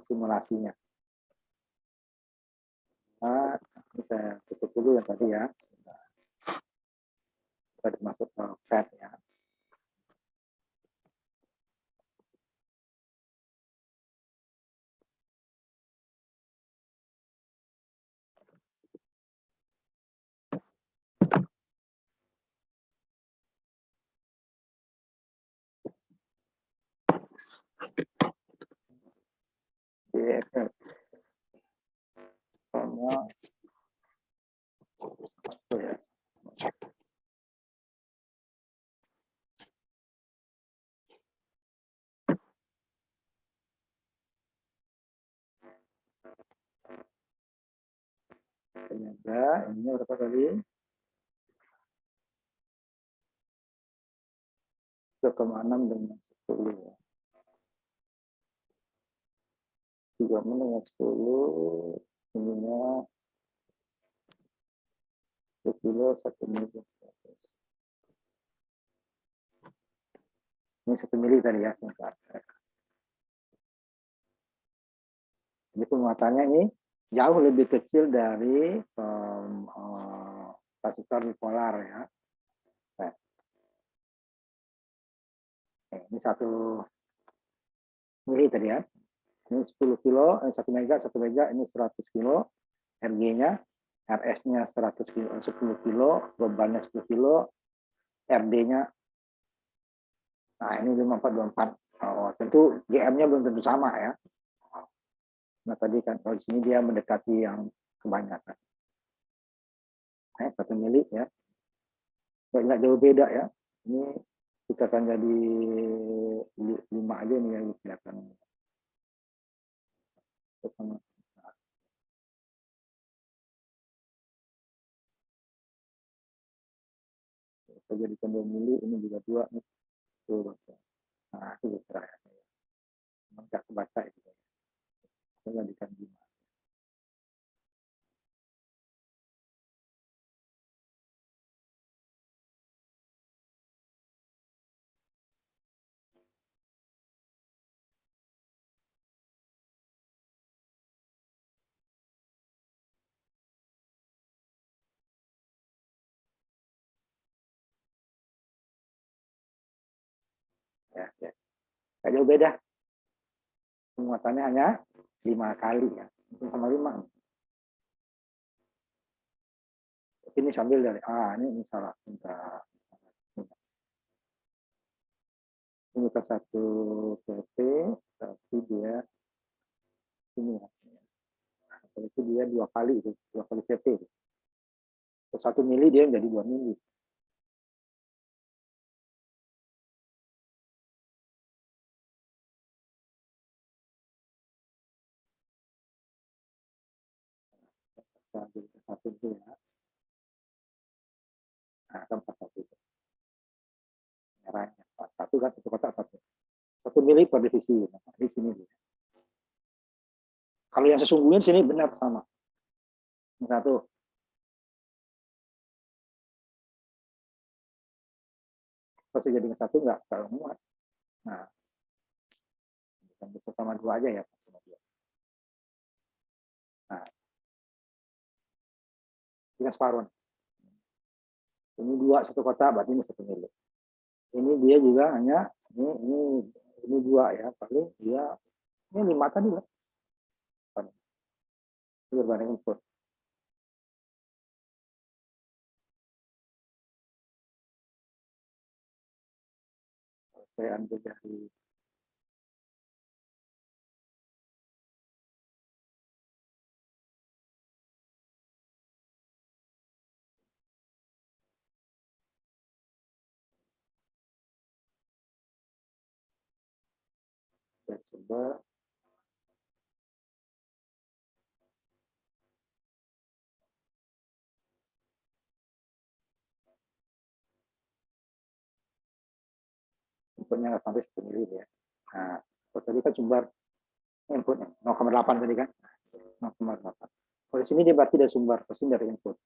simulasinya. Nah, ini saya tutup dulu yang tadi ya. Kita masuk ke pad ya. Sama ya. Ternyata ini berapa kali? 3,6 dengan 10. 3 dengan 10 ininya 1 kilo 1 mili. Ini 1 mili tadi ya. Jadi penguatannya ini jauh lebih kecil dari transistor bipolar ya. Nah, ini 1 mili tadi ya. Ini 10 kilo, 1 mega, ini 100 kilo, RG-nya, RS-nya 100 kilo, 10 kilo, bebannya 10 kilo, RD-nya, nah ini 5424. Oh, tentu GM-nya belum tentu sama ya. Nah tadi kan kalau di sini dia mendekati yang kebanyakan. 1 mili ya, nggak jauh beda ya. Ini kita akan jadi 5 aja nih yang kelihatan. Saya jadikan 2 mili, ini juga 2 nih. Nah, itu terakhir. Nggak kebaca itu. Saya jadikan 5. Ya, ya. Nggak jauh beda. Penguatannya hanya 5 kali ya. Itu sama 5. Ini sambil dari ini salah. ini ke 1 pp, tapi dia ini ya. Kalau itu dia 2 kali itu, 2 kali pp. Ke 1 mili dia menjadi 2 mili. Sampai ke 1 itu ya. Nah, kan 1 itu. Merahnya. 1 kan 1 kotak 1. 1 mili per divisi. Nah, di sini dia. Kalau yang sesungguhnya di sini benar sama. 1. Kalau jadikan 1 enggak terlalu muat. Nah, bisa sama 2 aja ya. Nah, ini separuh. Ini 2 1 kotak, berarti ini 1 mili. Ini dia juga hanya ini 2 ya, paling dia ini 5 tadi lah. Ini berbanding input. Saya ambil dari sumber. Inputnya nggak sampai 1 mili ya. Nah, tadi kan sumber inputnya 0,8 tadi kan, 0,8. Kalau di sini dia berarti dari sumber, pasti dari input.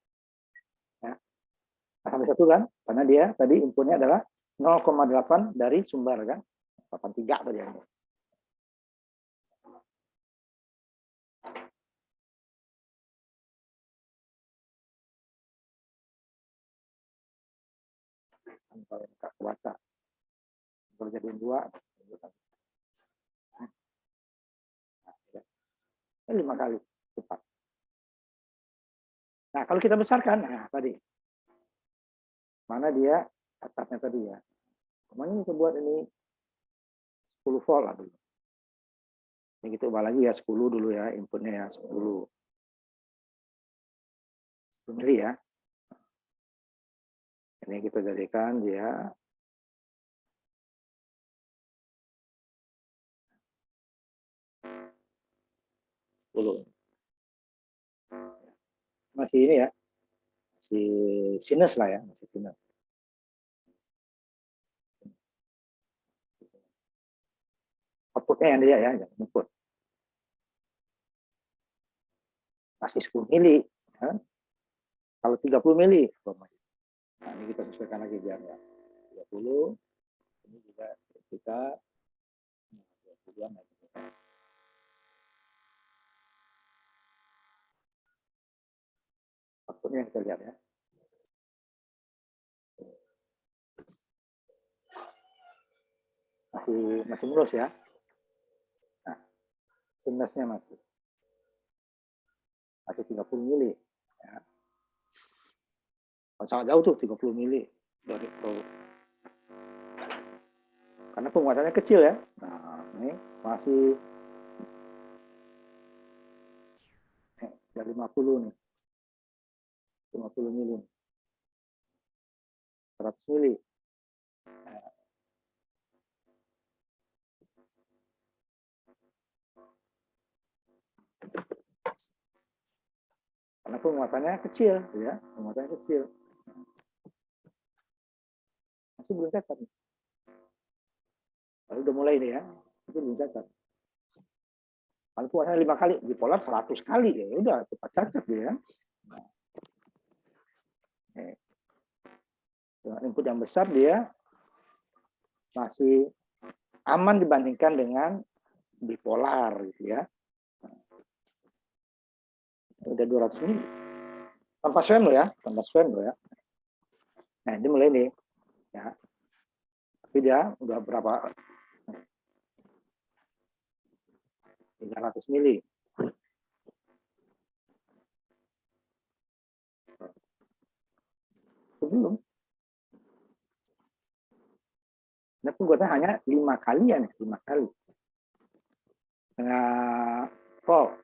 Ya. Nah, sampai 1 kan, karena dia tadi inputnya adalah 0,8 dari sumber kan, 83 tadi ya. Kalau nggak kuasa, kalau jadi 2, nah, 5 kali cepat. Nah, kalau kita besarkan, nah tadi mana dia catatnya tadi ya. Kemana kita buat ini 10 volt lah dulu. Ini kita ubah lagi ya 10 dulu ya, inputnya ya 10 mili ya. Ini kita jadikan dia masih ini ya, masih sinus lah ya, masih sinus. Outputnya yang dia ya, yang input. Masih 10 mili. Ya. Kalau 30 mili, nah ini kita sesuaikan lagi biar ya. 30, ini juga kita 20-an lagi. Outputnya yang kita lihat ya. Masih mulus ya. Nah, sinusnya masih 30 mili. Ya. Sangat jauh tuh 30 mili dari pro. Karena penguatannya kecil ya. Nah, ini masih dari 50 nih. 50 mili. 100 mili. Karena penguatannya kecil ya, penguatannya kecil. Masih belum cacat. Lalu udah mulai nih ya, itu belum cacat. Kalau puasanya 5 kali, bipolar 100 kali ya udah cepat cacat dia. Dengan input yang besar dia masih aman dibandingkan dengan bipolar gitu ya. Udah 200 ini tanpa swan lo ya, tanpa swan lo ya. Nah ini mulai nih ya. Tapi dia udah berapa 300 mili. Sebelum Nah, penguatan hanya 5 kalian, 5 kali. Nah, volt.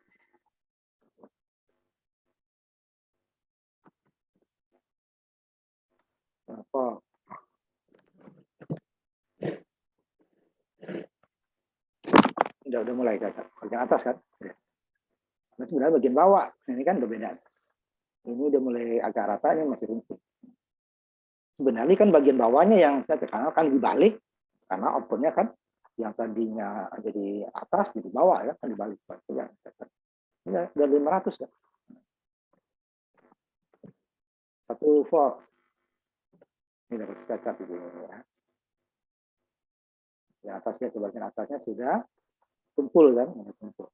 Volt. Udah mulai cacat. Bagian atas kan? Nah, sebenarnya bagian bawah. Ini kan udah beda. Ini udah mulai agak rata, ini masih runcing. Sebenarnya kan bagian bawahnya yang cacat, karena kan dibalik, karena outputnya kan yang tadinya jadi atas jadi bawah ya, kan dibalik. Ini udah 500 ya. 1 volt. Ini dapat cacat gitu ya. Yang atasnya, bagian atasnya sudah kumpul kan, kumpul.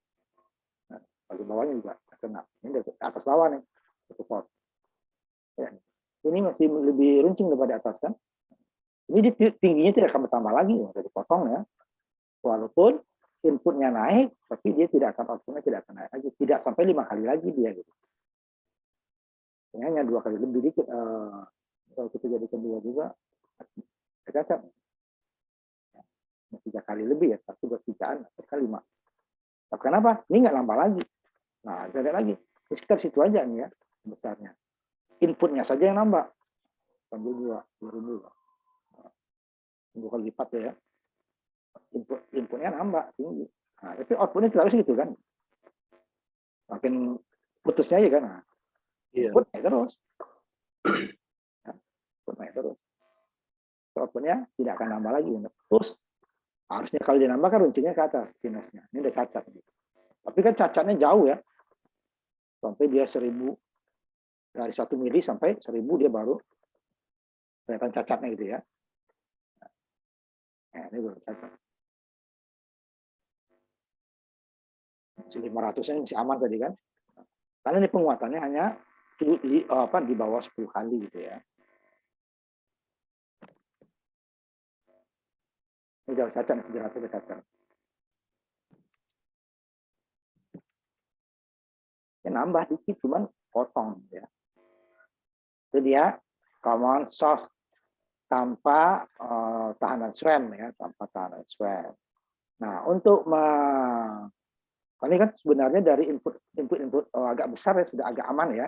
Nah, bagian bawahnya juga kena. Ini dari atas bawah nih, 1 volt. Ya. Ini masih lebih runcing daripada atas kan. Ini tingginya tidak akan bertambah lagi, sudah dipotong ya. Walaupun inputnya naik, tapi dia tidak akan, outputnya tidak akan naik lagi. Tidak sampai 5 kali lagi dia gitu. Ini hanya 2 kali lebih dikit. Kalau kita jadikan 2 juga, cacat. 3 kali lebih ya, 1, 2, 3, 5. Tapi kenapa? Ini nggak nambah lagi. Nah, kita lihat lagi. Di sekitar situ aja nih ya, besarnya. Inputnya saja yang nambah. Sambil 2.000. 2 kali lipat ya. Inputnya nambah tinggi. Nah, tapi outputnya terus gitu kan. Makin putusnya aja kan. Nah, input naik terus. Input naik terus. Outputnya tidak akan nambah lagi. Terus harusnya kalau dia nambah kan runcingnya ke atas sinusnya. Ini udah cacat. Tapi kan cacatnya jauh ya. Sampai dia 1000. Dari 1 mili sampai 1000 dia baru kelihatan cacatnya gitu ya. Nah, ini baru cacat. 500-nya masih aman tadi kan. Karena ini penguatannya hanya di bawah 10 kali gitu ya. Ini udah cacat, 700 udah cacat. Ya, nambah dikit, cuman potong ya. Itu dia common source tanpa tahanan SWAM ya, tanpa tahanan SWAM. Nah, untuk ini kan sebenarnya dari input agak besar ya, sudah agak aman ya,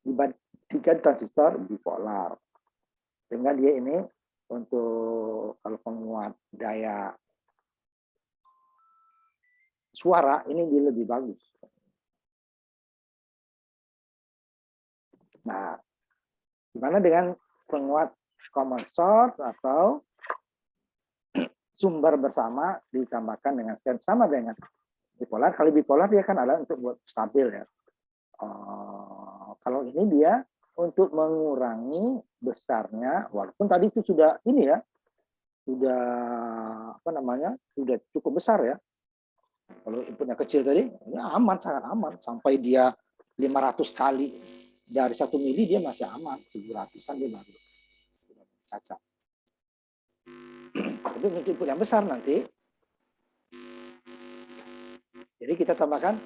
dibandingkan transistor bipolar. Sehingga dia ini untuk kalau penguat daya suara ini dia lebih bagus. Nah, gimana dengan penguat common source atau sumber bersama ditambahkan dengan SWAM sama dengan bipolar? Kalau bipolar dia kan adalah untuk buat stabil ya. Kalau ini dia untuk mengurangi besarnya, walaupun tadi itu sudah ini ya, sudah sudah cukup besar ya. Kalau inputnya kecil tadi, ya aman, sangat aman. Sampai dia 500 kali dari 1 mili dia masih aman, 700-an dia baru cacat. Tapi untuk input yang besar nanti, jadi kita tambahkan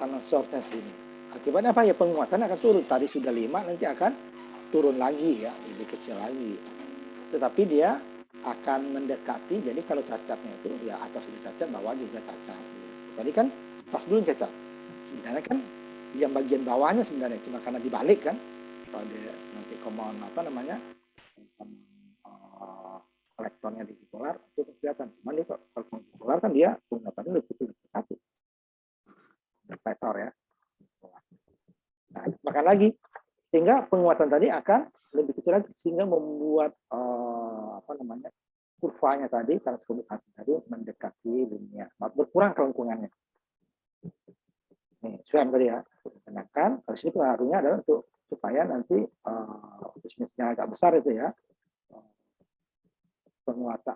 tanam source-nya sini. Akibatnya apa ya, penguatan akan turun. Tadi sudah 5, nanti akan turun lagi ya, lebih kecil lagi. Tetapi dia akan mendekati, jadi kalau cacatnya itu ya atas sudah cacat, bawah juga cacat. Tadi kan atas dulu cacat. Sebenarnya kan yang bagian bawahnya sebenarnya cuma karena dibalik kan. Kalau dia nanti common elektronnya di bipolar itu kelihatan. Cuman dia kalau bipolar kan dia penguatannya lebih kecil dari 1. Vektor ya. Nah, makan lagi sehingga penguatan tadi akan lebih kecil lagi sehingga membuat kurvanya tadi transformasi tadi mendekati linear, berkurang kelengkungannya. Nih, SWAM tadi ya. Sedangkan kalau sini pengaruhnya adalah untuk supaya nanti bisnisnya agak besar itu ya. Penguatan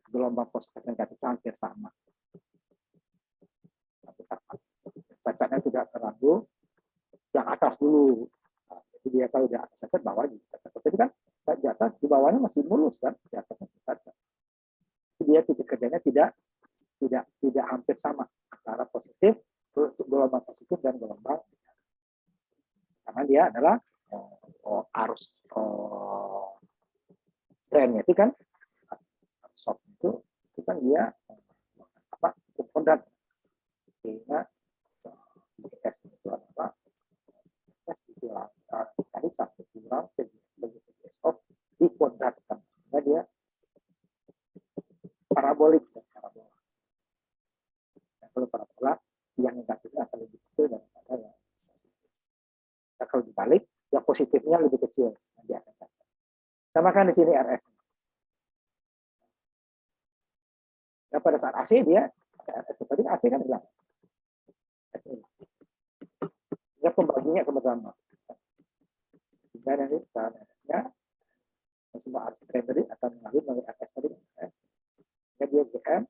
gelombang positif negatif hampir sama. Cacatnya tidak terlalu yang atas dulu. Nah, jadi dia kalau di atas cacat, bawah juga cacat. Jadi kan di atas, di bawahnya masih mulus kan, di atasnya cacat. Jadi dia titik kerjanya tidak hampir sama antara positif untuk gelombang positif dan gelombang karena dia adalah arus trendnya itu kan soft dia apa kodrat sehingga GS itu adalah S dikurang tadi 1 kurang sebagai GS of dikodratkan sehingga dia parabolik dan parabola. Nah, kalau parabola yang negatifnya akan lebih kecil daripada yang positif. Nah, kalau dibalik yang positifnya lebih kecil, nah, dia akan cacat. Tambahkan di sini RS. Nah, pada saat AC dia RS tadi AC kan bilang ya pembaginya ke pertama. Sehingga nanti RS-nya semua arti tadi akan mengalir melalui RS tadi. Ya dia GM,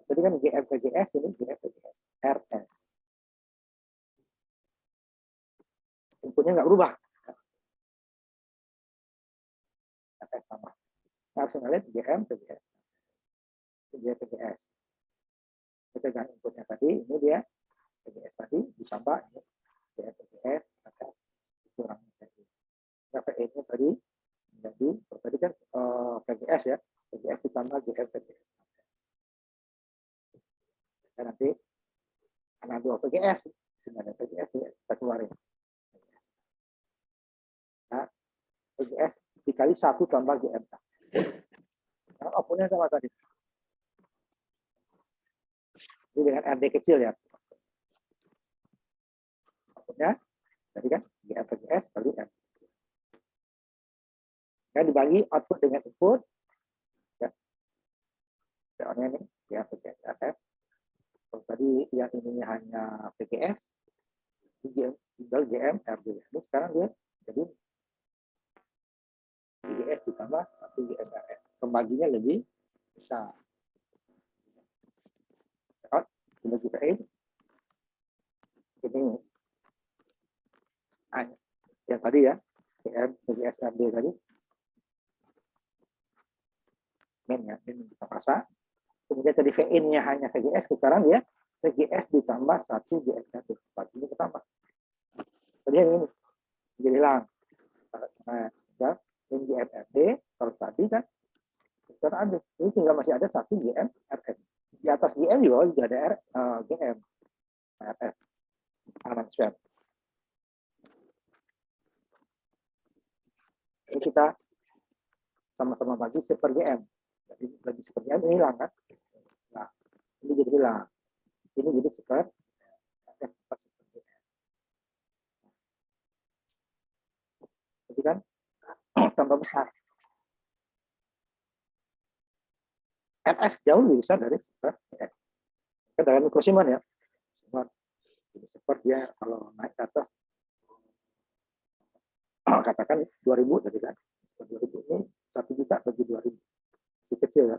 tadi kan GM ke GS, ini GM ke GS, RS. Inputnya nggak berubah. RS sama. Nah, harus ngeliat GM ke GS. GM ke GS. Kita ganti inputnya tadi, ini dia PGS tadi ditambah ini GM ke GS, RS dikurangi tadi. Nah, PE-nya tadi menjadi, tadi kan PGS ya, PGS ditambah GM ke GS. Dan nanti karena 2 PGS, sebenarnya PGS kita keluarin. Nah, PGS dikali 1 tambah GMK. Nah, outputnya sama tadi. Ini dengan RD kecil ya. Outputnya tadi kan GM PGS kali RD kecil. Nah, dibagi output dengan input. Ya. Soalnya ini GM PGS RS. Kalau tadi yang ininya hanya PGS, tinggal GM RD. Ini sekarang dia jadi PGS ditambah 1 GM RS. Pembaginya lebih besar. Dibagi PE. Ini yang tadi ya, GM PGS RD tadi. Min ya, min kita pasang. Kemudian tadi VN-nya hanya VGS, sekarang dia VGS ditambah 1 GS1. Ini ketambah. Tadi yang ini jadi hilang. Nah, ya, ini GMRD, kalau tadi kan sudah ada. Ini tinggal masih ada 1 GMRS. Di atas GM juga ada GM RS. Aman swap. Ini kita sama-sama bagi seper GM. Jadi bagi seper GM ini hilang kan? Nah, ini jadi hilang. Ini jadi seper jadi kan tambah besar. RS jauh lebih besar dari seper GM. Kan dalam mikrosiemens ya. Jadi seper dia kalau naik ke atas katakan 2000 tadi kan. 2000 ini 1 juta bagi 2000. Si kecil ya.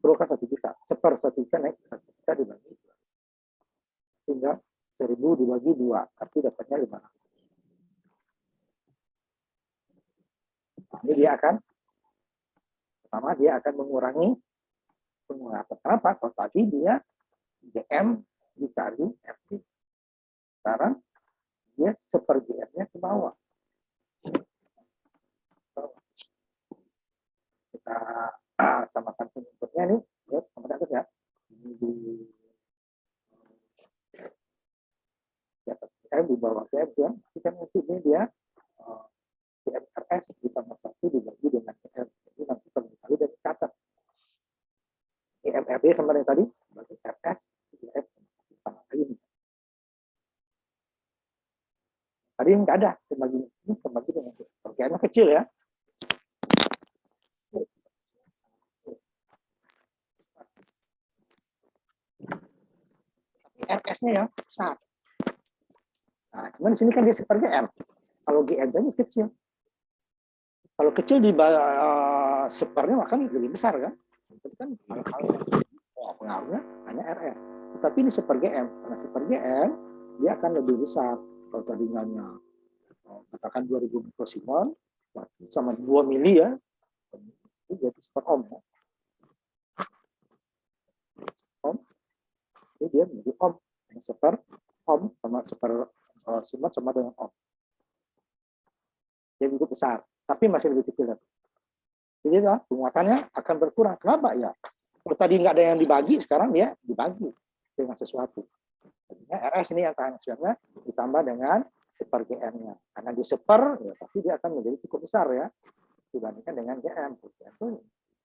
Pro kan 1 juta. Seper 1 juta naik 1 juta dibagi 2. Tinggal 1000 dibagi 2. Tapi dapatnya 500. Nah, ini dia akan pertama dia akan mengurangi pengurangan. Kenapa? Kalau tadi dia GM dikali FD. Sekarang dia seper GM-nya ke bawah. Kita samakan inputnya nih, ya, sama dengan ya. Ini di atas GM, di bawah GM, ya. Kita nanti ini dia GMRS ditambah 1 dibagi dengan GM. Jadi nanti kalau dikali dari catat. GMRD sama dengan tadi, bagi RS, GM sama lagi. Tadi nggak ada pembagi ini pembagi dengan GM kecil ya. RS-nya ya besar. Nah, cuman di sini kan dia seper GM. Kalau GM-nya kecil. Kalau kecil di sepernya akan lebih besar kan. Itu kan hal-hal pengaruhnya hanya RS. Tapi ini seper GM. Karena seper GM dia akan lebih besar. Kalau tadinya katakan 2000 mikrosiemens sama 2 mili ya. Itu jadi seper ohm. Ya. Ohm. Ini dia menjadi ohm. Seper ohm sama seper siemens sama dengan ohm. Jadi itu besar, tapi masih lebih kecil. Jadi penguatannya akan berkurang. Kenapa? Ya, kalau tadi nggak ada yang dibagi, sekarang dia dibagi dengan sesuatu. Jadinya RS ini yang transfernya ditambah dengan seper GM-nya. Karena di seper, ya, tapi dia akan menjadi cukup besar ya dibandingkan dengan GM. GM itu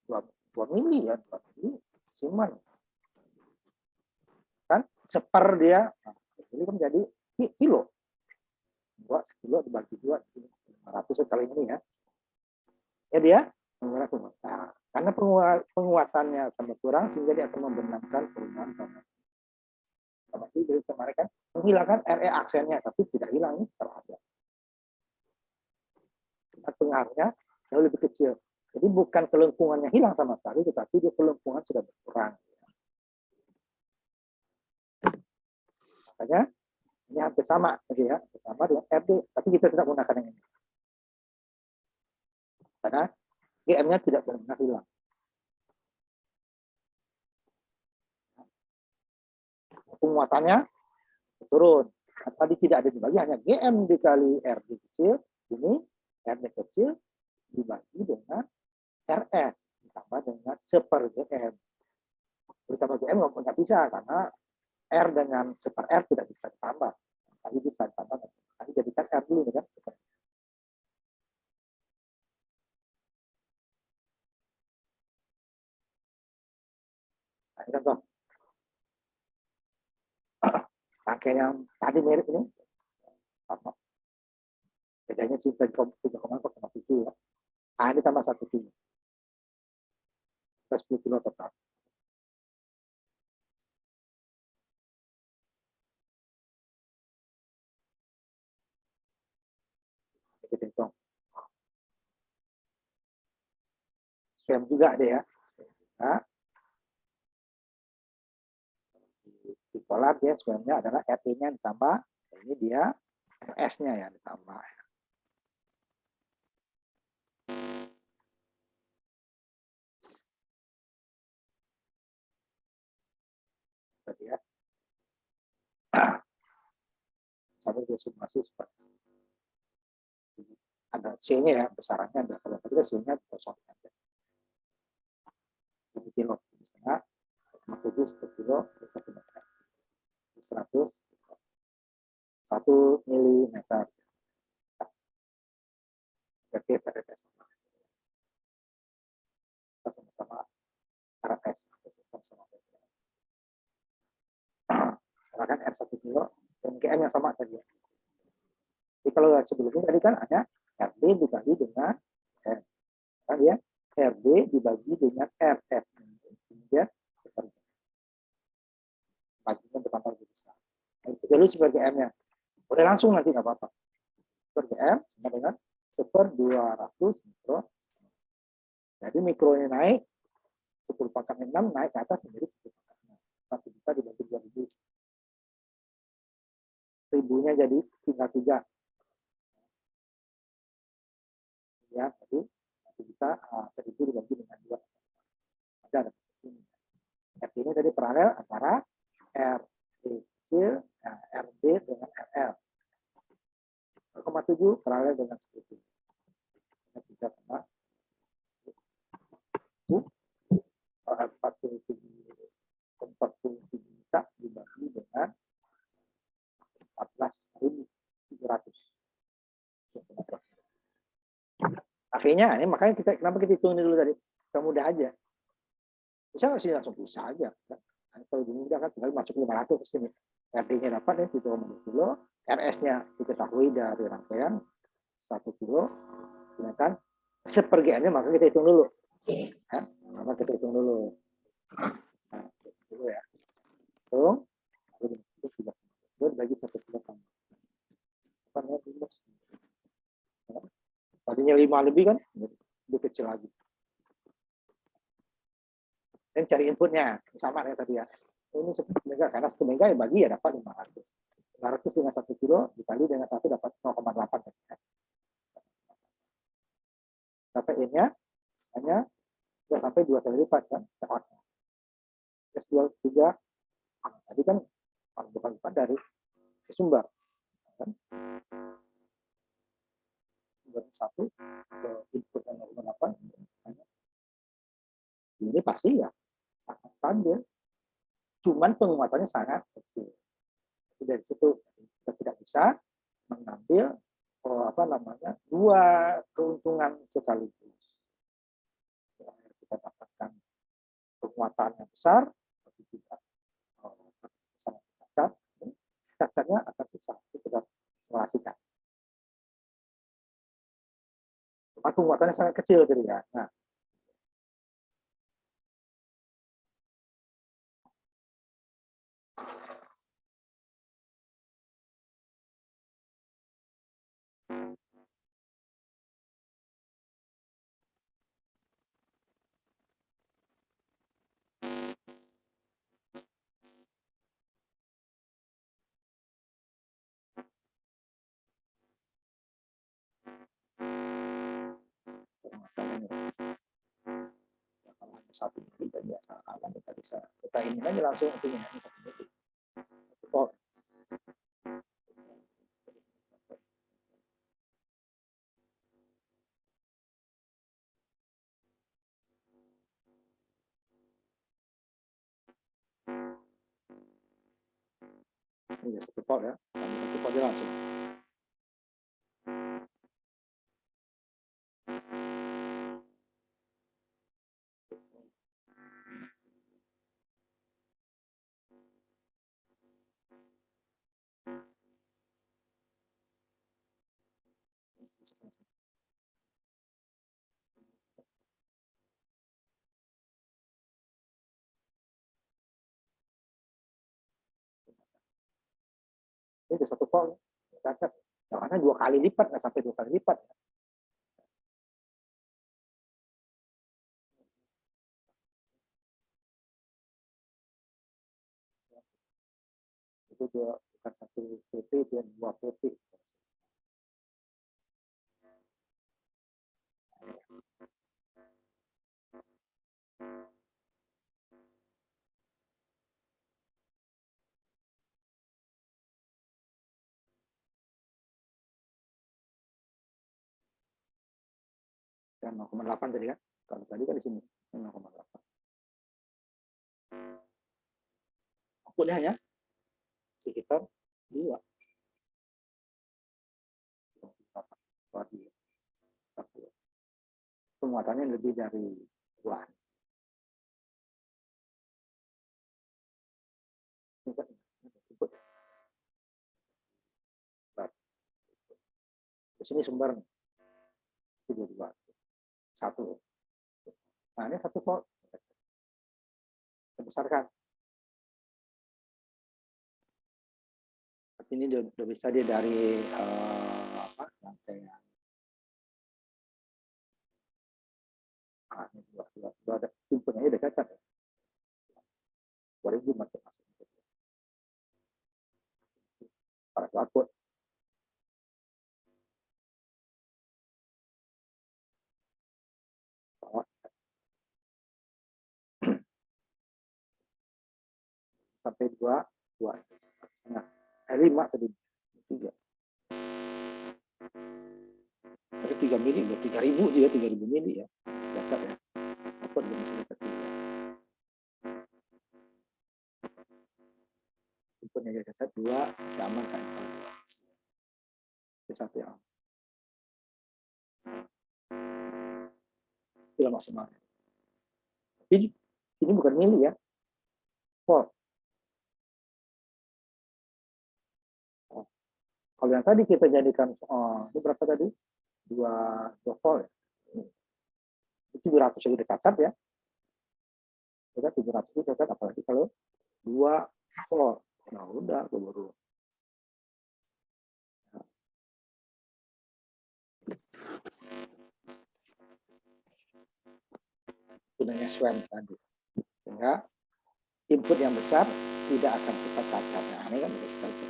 2 mili ya, 2 mili siman. Kan seper dia, ini kan menjadi kilo. Buat sekilo dibagi 2, 500 kali ini ya. Ya dia menggunakan. Nah, karena penguatannya akan berkurang sehingga dia akan membenarkan perubahan sama itu dari kemarin kan menghilangkan RE aksennya, tapi tidak hilang ini terhadap. Pengaruhnya jauh lebih kecil. Jadi bukan kelengkungannya hilang sama sekali, tetapi dia kelengkungan sudah berkurang. Makanya ini hampir sama, ya, sama dengan RD, tapi kita tidak menggunakan yang ini. Karena GM-nya tidak benar-benar hilang. Penguatannya turun. Tadi tidak ada dibagi, hanya GM dikali RD kecil, ini RD kecil dibagi dengan RS, ditambah dengan seper GM. Ditambah GM nggak bisa, karena R dengan seper R tidak bisa ditambah. Tadi bisa ditambah, tadi jadikan R dulu dengan seper. Nah, ini contoh. Pakai yang tadi mirip ini, apa? Bedanya sih 3,7 ya. Nah, ini tambah 1 kilo. 10 kilo tetap. Kita hitung. Swam juga ada ya. Nah, di polar dia swamnya adalah RE-nya ditambah, ini dia RS-nya ya ditambah. Tadi ya. Sampai dia summasi seperti ada C-nya ya, besarannya ada. Kalau tadi C-nya kosong aja. 1 kilo setengah, 7 1 kilo, 1 meter. 100, 1 milimeter. Oke, pada dasar. Kita sama-sama RS. Karena kan R1 kilo, dan GM yang sama tadi. Jadi kalau sebelumnya tadi kan hanya RD dibagi dengan R. Kan ya, RD dibagi dengan RS. Kemudian baginya bertambah lebih besar. Nah, itu dulu sebagai M-nya. Boleh langsung nanti nggak apa-apa. Sebagai M sama dengan seper 200 mikro. Jadi mikronya naik, 10 pangkat 6 naik ke atas menjadi 10 pangkat 6. 1 juta dibagi 2.000. Ribunya jadi tinggal 3. Ya, jadi 1 juta 1.000 dibagi dengan 2. Ada ini. RD ini tadi paralel antara RD kecil, RD dengan RL. 0,7 paralel dengan 10. 47 juta dibagi dengan 14.700. AV-nya, ini makanya kenapa kita hitung ini dulu tadi? Mudah aja. Bisa nggak sih langsung bisa aja. Kalau mudah kan tinggal masuk 500 ke sini. RD-nya dapat ya 7,2 kilo, RS-nya diketahui dari rangkaian 1 kilo, kan sepergiannya maka kita hitung dulu. Ya, maka kita hitung dulu. Nah, dulu ya. Hitung, lalu bagi 1 kilo tambah. Tadinya 5 lebih kan, lebih kecil lagi. Dan cari inputnya, sama ya tadi ya. Ini 1 mega, karena 1 mega ya bagi ya dapat 500. 500 dengan 1 kilo dikali dengan 1 dapat 0,8. Sampai N-nya hanya sudah sampai 2 kali lipat kan. Plus 2, 3. Tadi kan bukan lipat dari sumber. Kan? Sumber 1 ke input yang 0,8. ini pasti ya sangat stabil. Cuman penguatannya sangat kecil. Dari situ kita tidak bisa mengambil dua keuntungan sekaligus. Kita dapatkan penguatan yang besar, tapi juga sangat cacat. Cacatnya akan susah kita simulasikan. Penguatannya sangat kecil jadi ya. Nah, kalau hanya satu kita biasa akan kita bisa kita ini aja langsung ini satu volt ya, satu volt dia langsung. Ini satu volt, cacat. Karena 2 kali lipat, nggak sampai 2 kali lipat. Itu dia bukan 1 pp, dia 2 pp. Dan 0,8 tadi kan. Kalau tadi kan di sini 0,8. Outputnya hanya sekitar 2. Penguatannya lebih dari 2. Di sini sumber 2. 1. Nah, ini 1 volt. Kita besarkan. Ini udah bisa dia dari rangkaian. Ini dua ada inputnya udah cacat. 2000 masuk. Para output. Sampai 2 setengah. 5 tadi 3. Tadi 3 mili, udah 3000 dia 3000 mili ya. Cacat ya. Output belum bisa dapat 3. Inputnya dia cacat 2, masih aman kan. Satu ya. Itulah maksimalnya. Tapi ini bukan mili ya. Volt. Kalau yang tadi kita jadikan, ini berapa tadi? 2 volt ya. Itu 700 aja udah cacat ya. Kita 700 itu cacat, apalagi kalau 2 volt. Nah udah, baru. Gunanya SWAN tadi. Sehingga input yang besar tidak akan cepat cacat. Nah, ini kan udah sekali.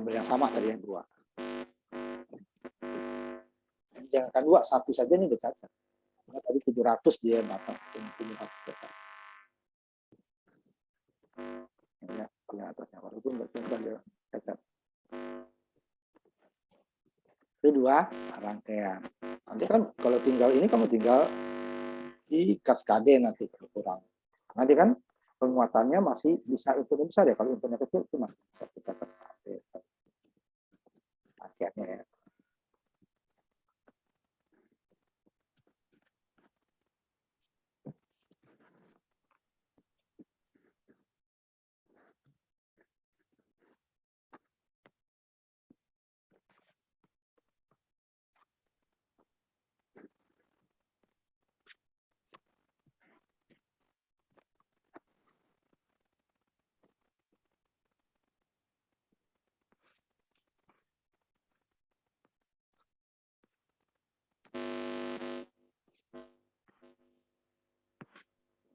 Ambil yang sama tadi yang 2. Jangan 2, 1 saja ini udah cacat. Karena tadi 700 dia batas 700 cacat. Ya, yang atasnya walaupun berarti dia cacat. Itu dua rangkaian. Nanti kan kalau tinggal ini kamu tinggal di kaskade nanti berkurang. Nanti kan penguatannya masih bisa inputnya besar ya. Kalau inputnya kecil itu masih bisa kita kaskade. Rangkaiannya ya.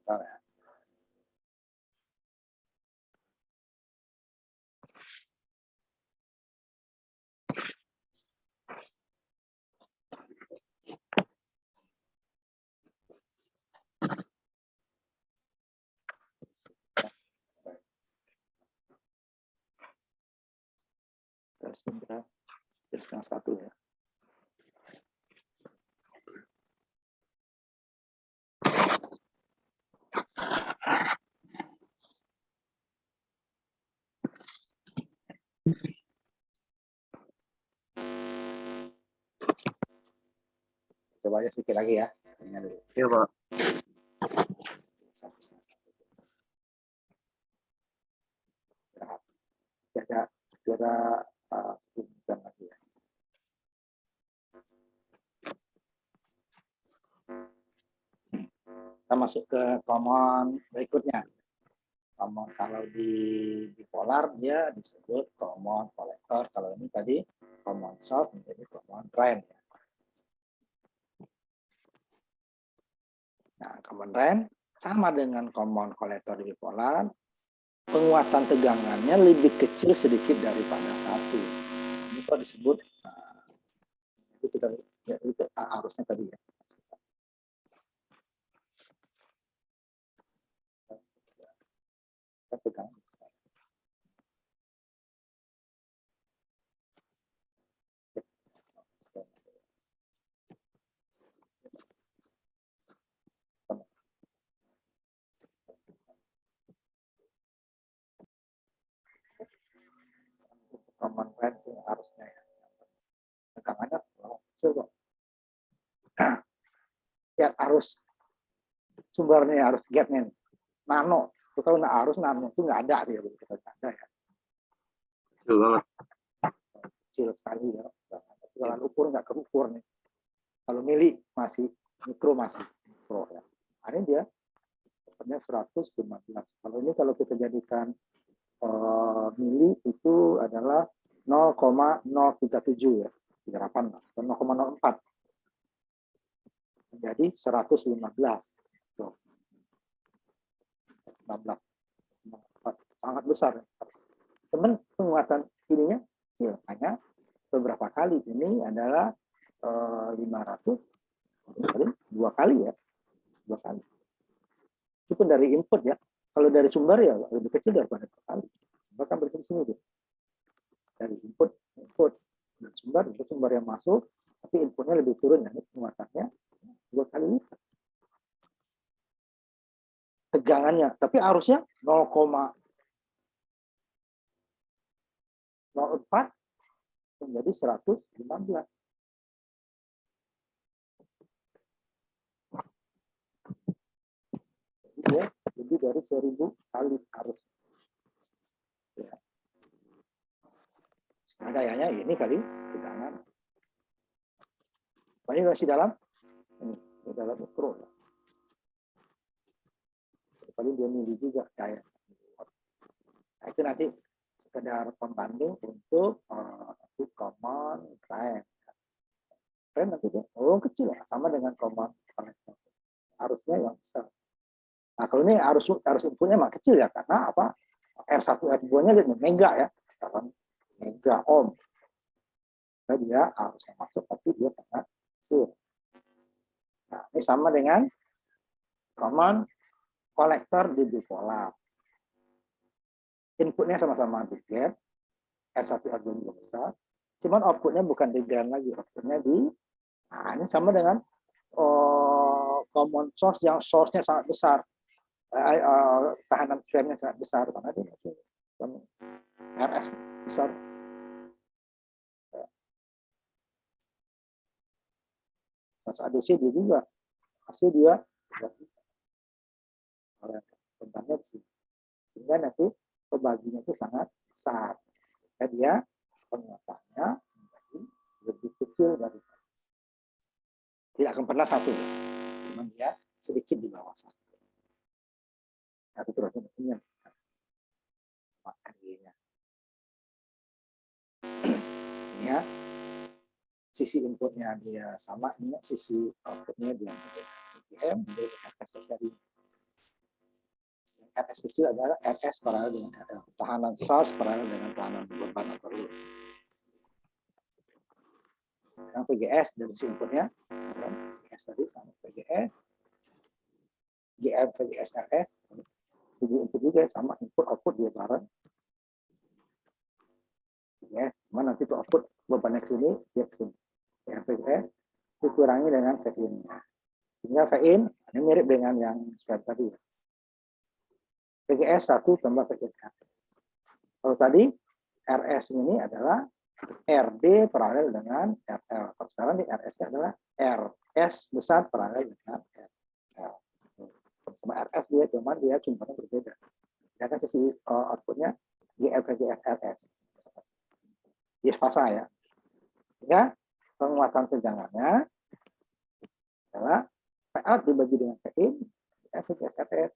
Bentar ya. Terus setengah satu ya. Coba aja sedikit lagi ya. Ini dulu. Iya, Pak. Sampai setengah satu. Istirahat. Kira 10 jam lagi ya. Kita masuk ke common berikutnya. Common kalau di bipolar dia disebut common collector. Kalau ini tadi common source menjadi common drain. Nah, common drain sama dengan common collector di bipolar, penguatan tegangannya lebih kecil sedikit daripada satu. Ini kok disebut itu kita ya, itu arusnya tadi ya. Tegangan besar. Common drain itu arusnya ya. Tegangannya kecil kok. Ya arus sumbernya arus gapnya nano. Itu kalau arus nano itu nggak ada dia kita nggak ada ya. Betul banget. Kecil sekali ya. Jalan ukur nggak keukur nih. Kalau mili masih mikro ya. Ini dia sebenarnya 115. Kalau ini kalau kita jadikan mili itu adalah 0,037 ya, 38 atau 0,04. Jadi 115. Tuh. 19. Sangat besar. Teman penguatan ininya kecil, hanya beberapa kali. Ini adalah 500 kali 2 kali ya. 2 kali. Itu pun dari input ya. Kalau dari sumber ya lebih kecil daripada 2 kali. Bahkan bersini tuh. Dari input dan sumber yang masuk, tapi inputnya lebih turun, ya, penguatannya 2 kali lipat. Tegangannya, tapi arusnya 0,04 menjadi 115. Jadi ya, lebih dari 1000 kali arus. Ya. Nah, kayaknya ini kali tegangan. Ini masih dalam, ini dalam mikro. Ya. Paling 2 mili juga kayak. Nah, itu nanti sekedar pembanding untuk common drain. Drain nanti dia kecil ya, sama dengan common collector. Arusnya yang besar. Nah, kalau ini arus inputnya memang kecil ya, karena apa? R1 R2-nya mega ya, mega ohm. Nah, dia arus yang masuk tapi dia sangat kecil. Nah, ini sama dengan common collector di bipolar. Inputnya sama-sama big gap, R1 R2 juga besar, Cuman outputnya bukan di GAN lagi, outputnya di, nah ini sama dengan common source yang source-nya sangat besar, tahanan frame-nya sangat besar, karena dia RS besar. Pas ADC dia juga, pasti dia bebannya sih, sehingga nanti pembaginya itu sangat besar. Jadi dia penguatannya menjadi lebih kecil dari, tidak akan pernah satu, cuman dia sedikit di bawah satu. Nah, itu terus ini RG-nya. Ya, sisi inputnya dia sama, ini sisi outputnya dia BGM, RS dari RS kecil adalah RS paralel dengan RL. Tahanan source paralel dengan tahanan beban atau load. Yang VGS dari sisi inputnya, VGS tadi sama VGS, GM VGS RS, sisi input juga sama, input output dia bareng. VGS, cuma nanti itu output bebannya ke sini, dia ke sini. Yang VGS dikurangi dengan V-in-nya. Sehingga V-in ini mirip dengan yang swab tadi. VGS 1 tambah VGS RS. Kalau tadi RS ini adalah RD paralel dengan RL. Kalau sekarang di RS-nya adalah RS besar paralel dengan RL. Sama RS dia cuma berbeda. Dia kan sisi outputnya GF VGF RS. Di fasa ya. Sehingga penguatan tegangannya adalah Vout dibagi dengan V-in, VGS RS.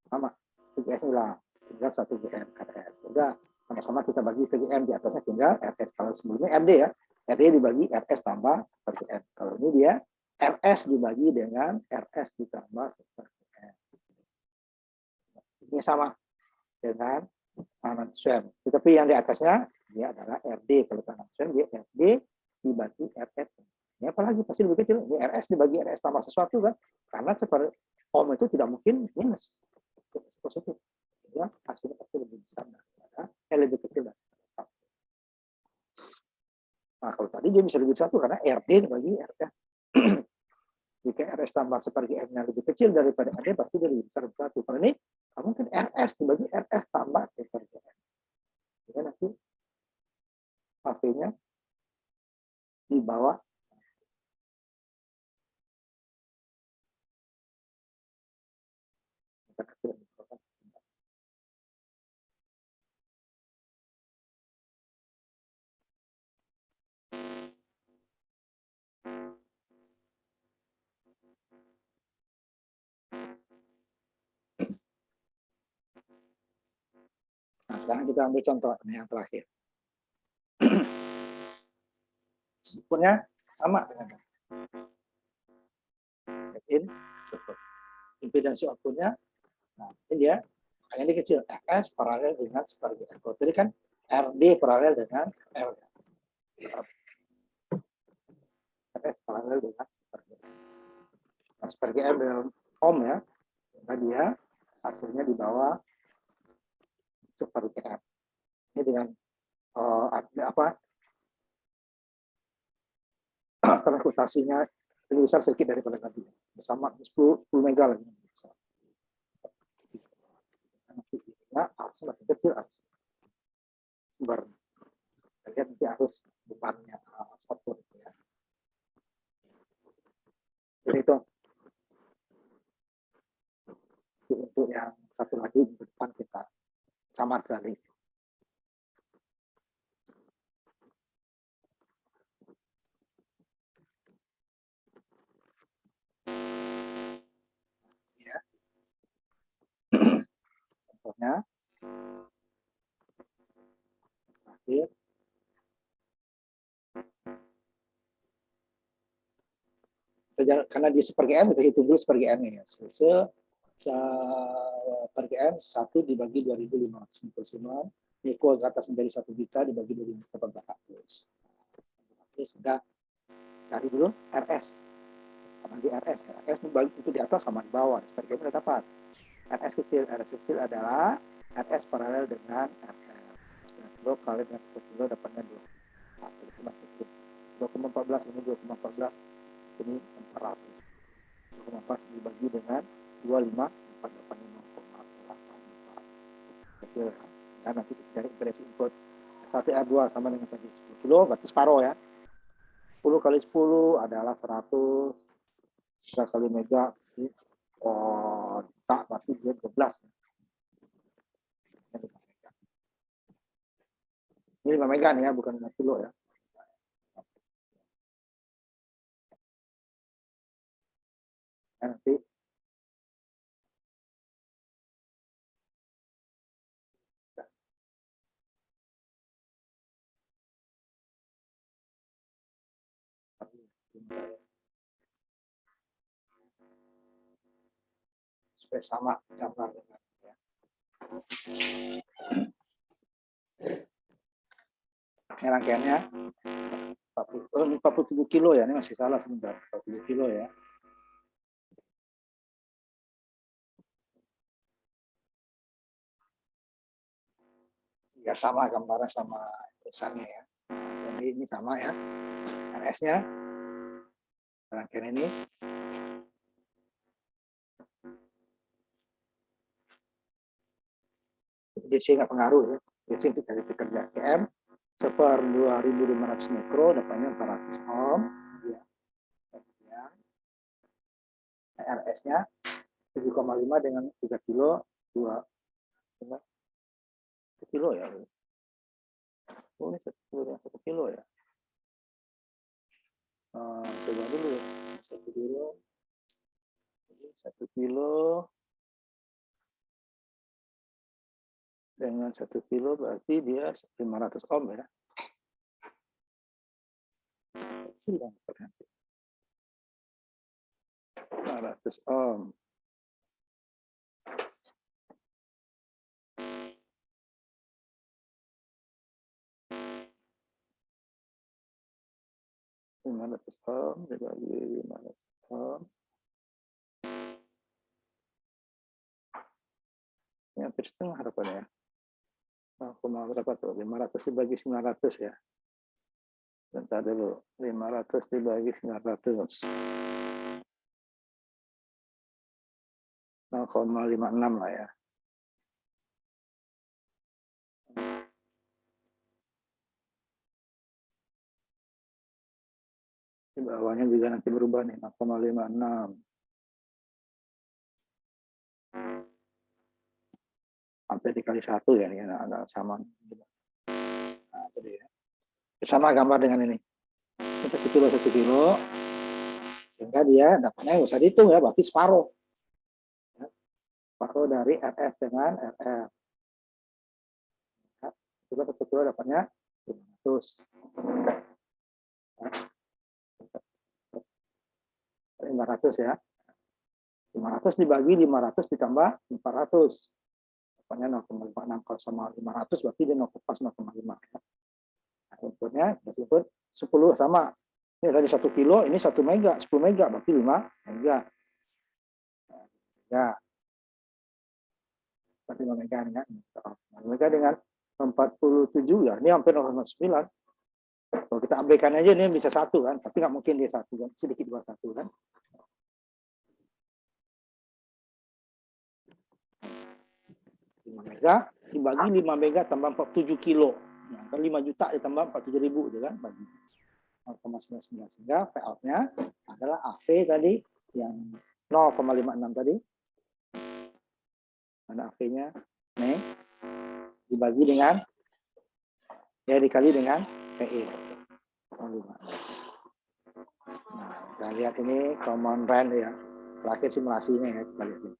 Sama, VGS ulang, tinggal 1 GM RS. Udah, sama-sama kita bagi VGM, di atasnya tinggal RS. Kalau sebelumnya RD ya, RD dibagi RS tambah VGM. Kalau ini dia RS dibagi dengan RS ditambah VGM. Ini sama dengan tahanan swam. Tetapi yang di atasnya dia adalah RD. Kalau tahanan swam dia RD dibagi RS. Ini apalagi pasti lebih kecil. Ini RS dibagi RS tambah sesuatu kan? Karena seperti ohm itu tidak mungkin minus. Positif. Ya, hasilnya pasti lebih besar daripada lebih kecil daripada satu. Nah, kalau tadi dia bisa lebih satu karena RD dibagi RS. Jika RS tambah seperti M-nya lebih kecil daripada RD, pasti dia lebih besar dari satu. Kalau ini, mungkin RS dibagi RS tambah seperti M. Jadi nanti HV-nya di bawah. Nah, sekarang kita ambil contoh yang terakhir. Inputnya sama dengan in support. Impedansi outputnya, nah ini dia, makanya ini kecil. RS paralel dengan seperti echo. Tadi kan RD paralel dengan L. RS paralel dengan seperti L. Nah, seperti L dengan ohm ya, maka dia hasilnya di bawah seperti L. Ini dengan apa? Transmutasinya lebih besar sedikit daripada tadi. Sama 10 mega lagi. Nah, harusnya lebih kecil sumber. Lihat nanti harus depannya output ya. Jadi itu untuk yang satu lagi di depan kita sama kali. Ya. Contohnya terakhir karena dia seperti M, kita hitung dulu seperti M ya. Seperti M 1 dibagi 2.599, Niko ke atas menjadi 1 juta dibagi 2.800. Sudah cari dulu RS. Karena di RS dibagi itu di atas sama di bawah. Seperti M sudah dapat. RS kecil adalah RS paralel dengan RL. kilo kali dengan 1 kilo dapatnya 2. Nah, itu masih 2,14 ini 2,14 ini 400. 2,4 dibagi dengan 25, 4 dapatnya 0,84. Kecil ya. Nah, nanti kita cari impedensi input. 1R2 sama dengan tadi 10 kilo, berarti separuh ya. 10 kali 10 adalah 100. 3 kali mega, oh, tak, berarti dia 12. Ini 5 mega nih ya, bukan 5 kilo ya. Nanti supaya sama gambar dengan ya. Ini rangkaiannya 47 kilo ya, ini masih salah sebentar, 40 kilo ya. Ya sama gambarnya sama tulisannya ya. Jadi ini sama ya. RS-nya rangkaian ini DC nggak pengaruh ya. DC itu dari pekerja KM seper 2500 mikro dapatnya 400 ohm ya. Kemudian RS-nya 7,5 dengan 3 kilo 2 kilo ya. Oh, ini 1 kilo ya. Coba dulu ya. 1 kilo. 1 kilo dengan 1 kilo berarti dia 500 ohm ya. Kecil dong, 500 ohm. Dibagi 500 ohm. Ini hampir setengah harapannya ya. 0, berapa tuh? 500 dibagi 900 ya. Bentar dulu. 500 dibagi 900. 0,56 lah ya. Di bawahnya juga nanti berubah nih, 0,56. Sampai dikali 1 ya, ini agak sama. Nah, jadi ya. Sama gambar dengan ini. Ini 1 kilo, 1 kilo. Sehingga dia dapatnya nggak usah dihitung ya, berarti separuh. Separuh dari RF dengan RF. Juga 1 kilo dapatnya 500. 500 ya. 500 dibagi 500 ditambah 400. Dapatnya 0,56 kalau sama 500 berarti dia 0,5 ya. Nah, inputnya disebut 10 sama. Ini tadi 1 kilo, ini 1 mega, 10 mega berarti 5 mega. Ya. Berarti 5 mega dengan 5 mega dengan 47 ya. Ini hampir 0,9. Kalau kita abaikan aja ini bisa 1 kan, tapi nggak mungkin dia 1 kan, sedikit di bawah 1 kan. Mega dibagi 5 mega tambah 47 kilo. Nah, 5 juta ditambah 47.000 gitu kan, bagi 0,99 sehingga payout-nya adalah AV tadi yang 0,56 tadi. Ada AV-nya nih dibagi dengan ya dikali dengan PE. Nah, kita lihat ini common run ya. Terakhir simulasinya ya kita lihat ini.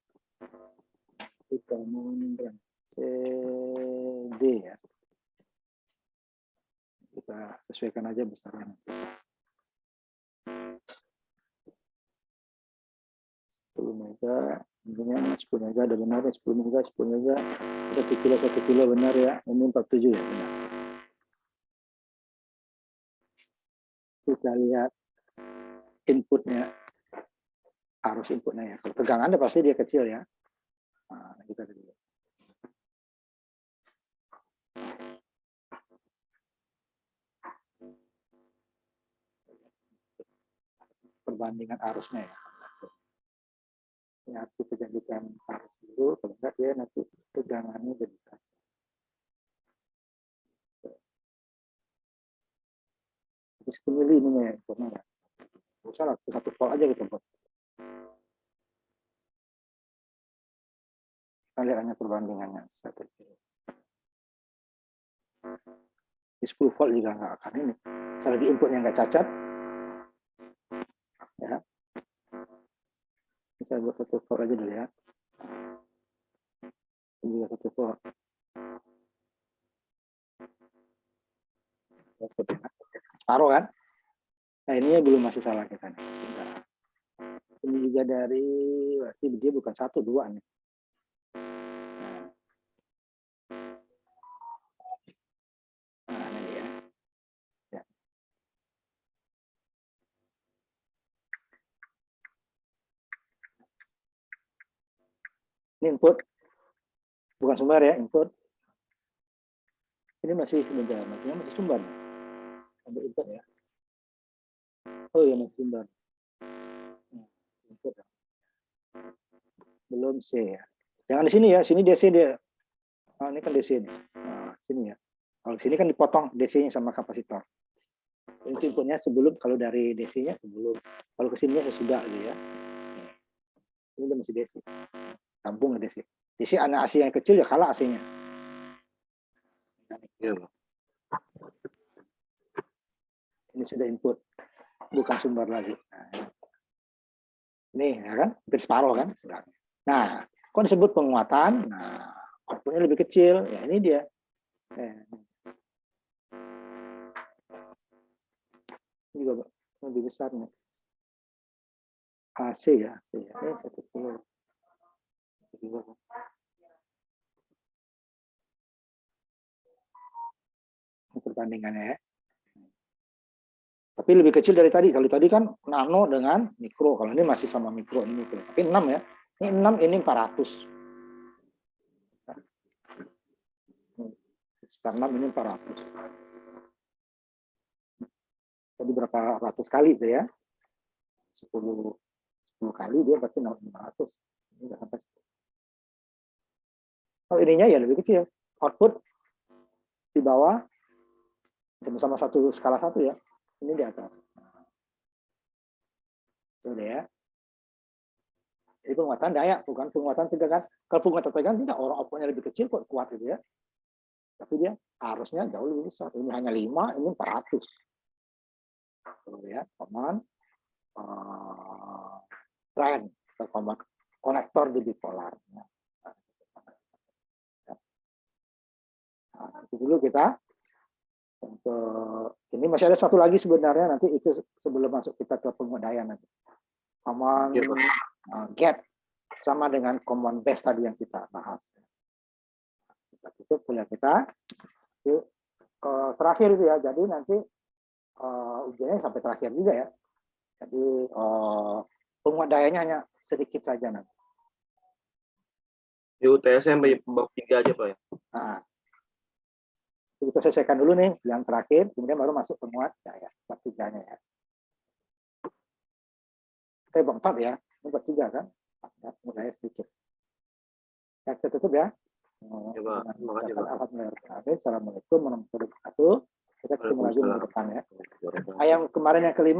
Common run CD ya. Kita sesuaikan aja besarnya nanti. 10 mega, intinya 10 mega ada benar ya, 10 mega, 10 mega, 1 kilo benar ya, ini 47 ya benar. Kita lihat inputnya, arus inputnya ya. Kalau tegangannya pasti dia kecil ya. Nah, kita lihat. perbandingan arusnya ya. Ini harus kita jadikan arus dulu, kalau enggak dia nanti tegangannya jadi kasar. Jadi 10 mili ini ya, inputnya. Usah 1 volt aja gitu, buat. Kita lihat hanya perbandingannya. 10 volt juga nggak akan ini. Selagi inputnya nggak cacat, ya. Saya buat 1 volt aja dulu ya. Ini juga 1 volt. Separuh kan? Nah ini belum masih salah kita nih. Ini juga dari, berarti dia bukan 1, 2 nih. Nah ini dia. Ya. Ini input, bukan sumber ya, input. Ini masih sebentar, masih sumber. Ambil input ya. Oh ya masih sumber. Nah, input. Belum C ya. Jangan di sini ya, sini DC dia. Nah, ini kan DC nih. Nah, sini ya. Kalau sini kan dipotong DC-nya sama kapasitor. Ini inputnya sebelum, kalau dari DC-nya sebelum. Kalau ke sininya sesudah gitu ya. Ini udah masih DC. Kampung DC. DC anak AC yang kecil ya kalah AC-nya. Iya, Pak. Ini sudah input, bukan sumber lagi. Nah, ini ya kan, hampir separuh kan. Nah, kok disebut penguatan? Nah, outputnya lebih kecil. Ya ini dia. Ini juga lebih besar nih. AC ya, AC ya. Ini 1 kilo. Ini perbandingannya ya. Tapi lebih kecil dari tadi. Kalau tadi kan nano dengan mikro. Kalau ini masih sama mikro, ini mikro. Tapi 6 ya. Ini 6, ini 400. Sekitar 6, ini 400. Jadi berapa ratus kali itu ya? 10 kali dia berarti 500. Ini nggak sampai 10. Kalau ininya ya lebih kecil. Output di bawah sama-sama satu skala 1 ya. Ini di atas. Sudah ya. Jadi penguatan daya, bukan penguatan tegangan. Kalau penguatan tegangan tidak, orang outputnya lebih kecil kok kuat itu ya. Tapi dia harusnya jauh lebih besar. Ini hanya 5, ini 400. Ya, command trend atau command konektor di bipolar. Nah, itu dulu kita. Untuk ini masih ada satu lagi sebenarnya, nanti itu sebelum masuk kita ke penguadaan nanti. Command get sama dengan command base tadi yang kita bahas. Kita tutup kuliah kita. Terakhir itu ya, jadi nanti ujiannya sampai terakhir juga ya. Jadi penguadaiannya hanya sedikit saja nanti. Di UTS sampai bab 3 aja, Pak ya. Nah, kita selesaikan dulu nih yang terakhir, kemudian baru masuk penguat daya bab 3-nya ya. Bab 4 ya, ini bab 3 kan. Penguat daya sedikit. Ya, kita tutup ya. Ya, Pak. Terima kasih, Pak. Assalamualaikum warahmatullahi wabarakatuh. Kita ketemu lagi minggu depan ya. Yang kemarin yang kelima.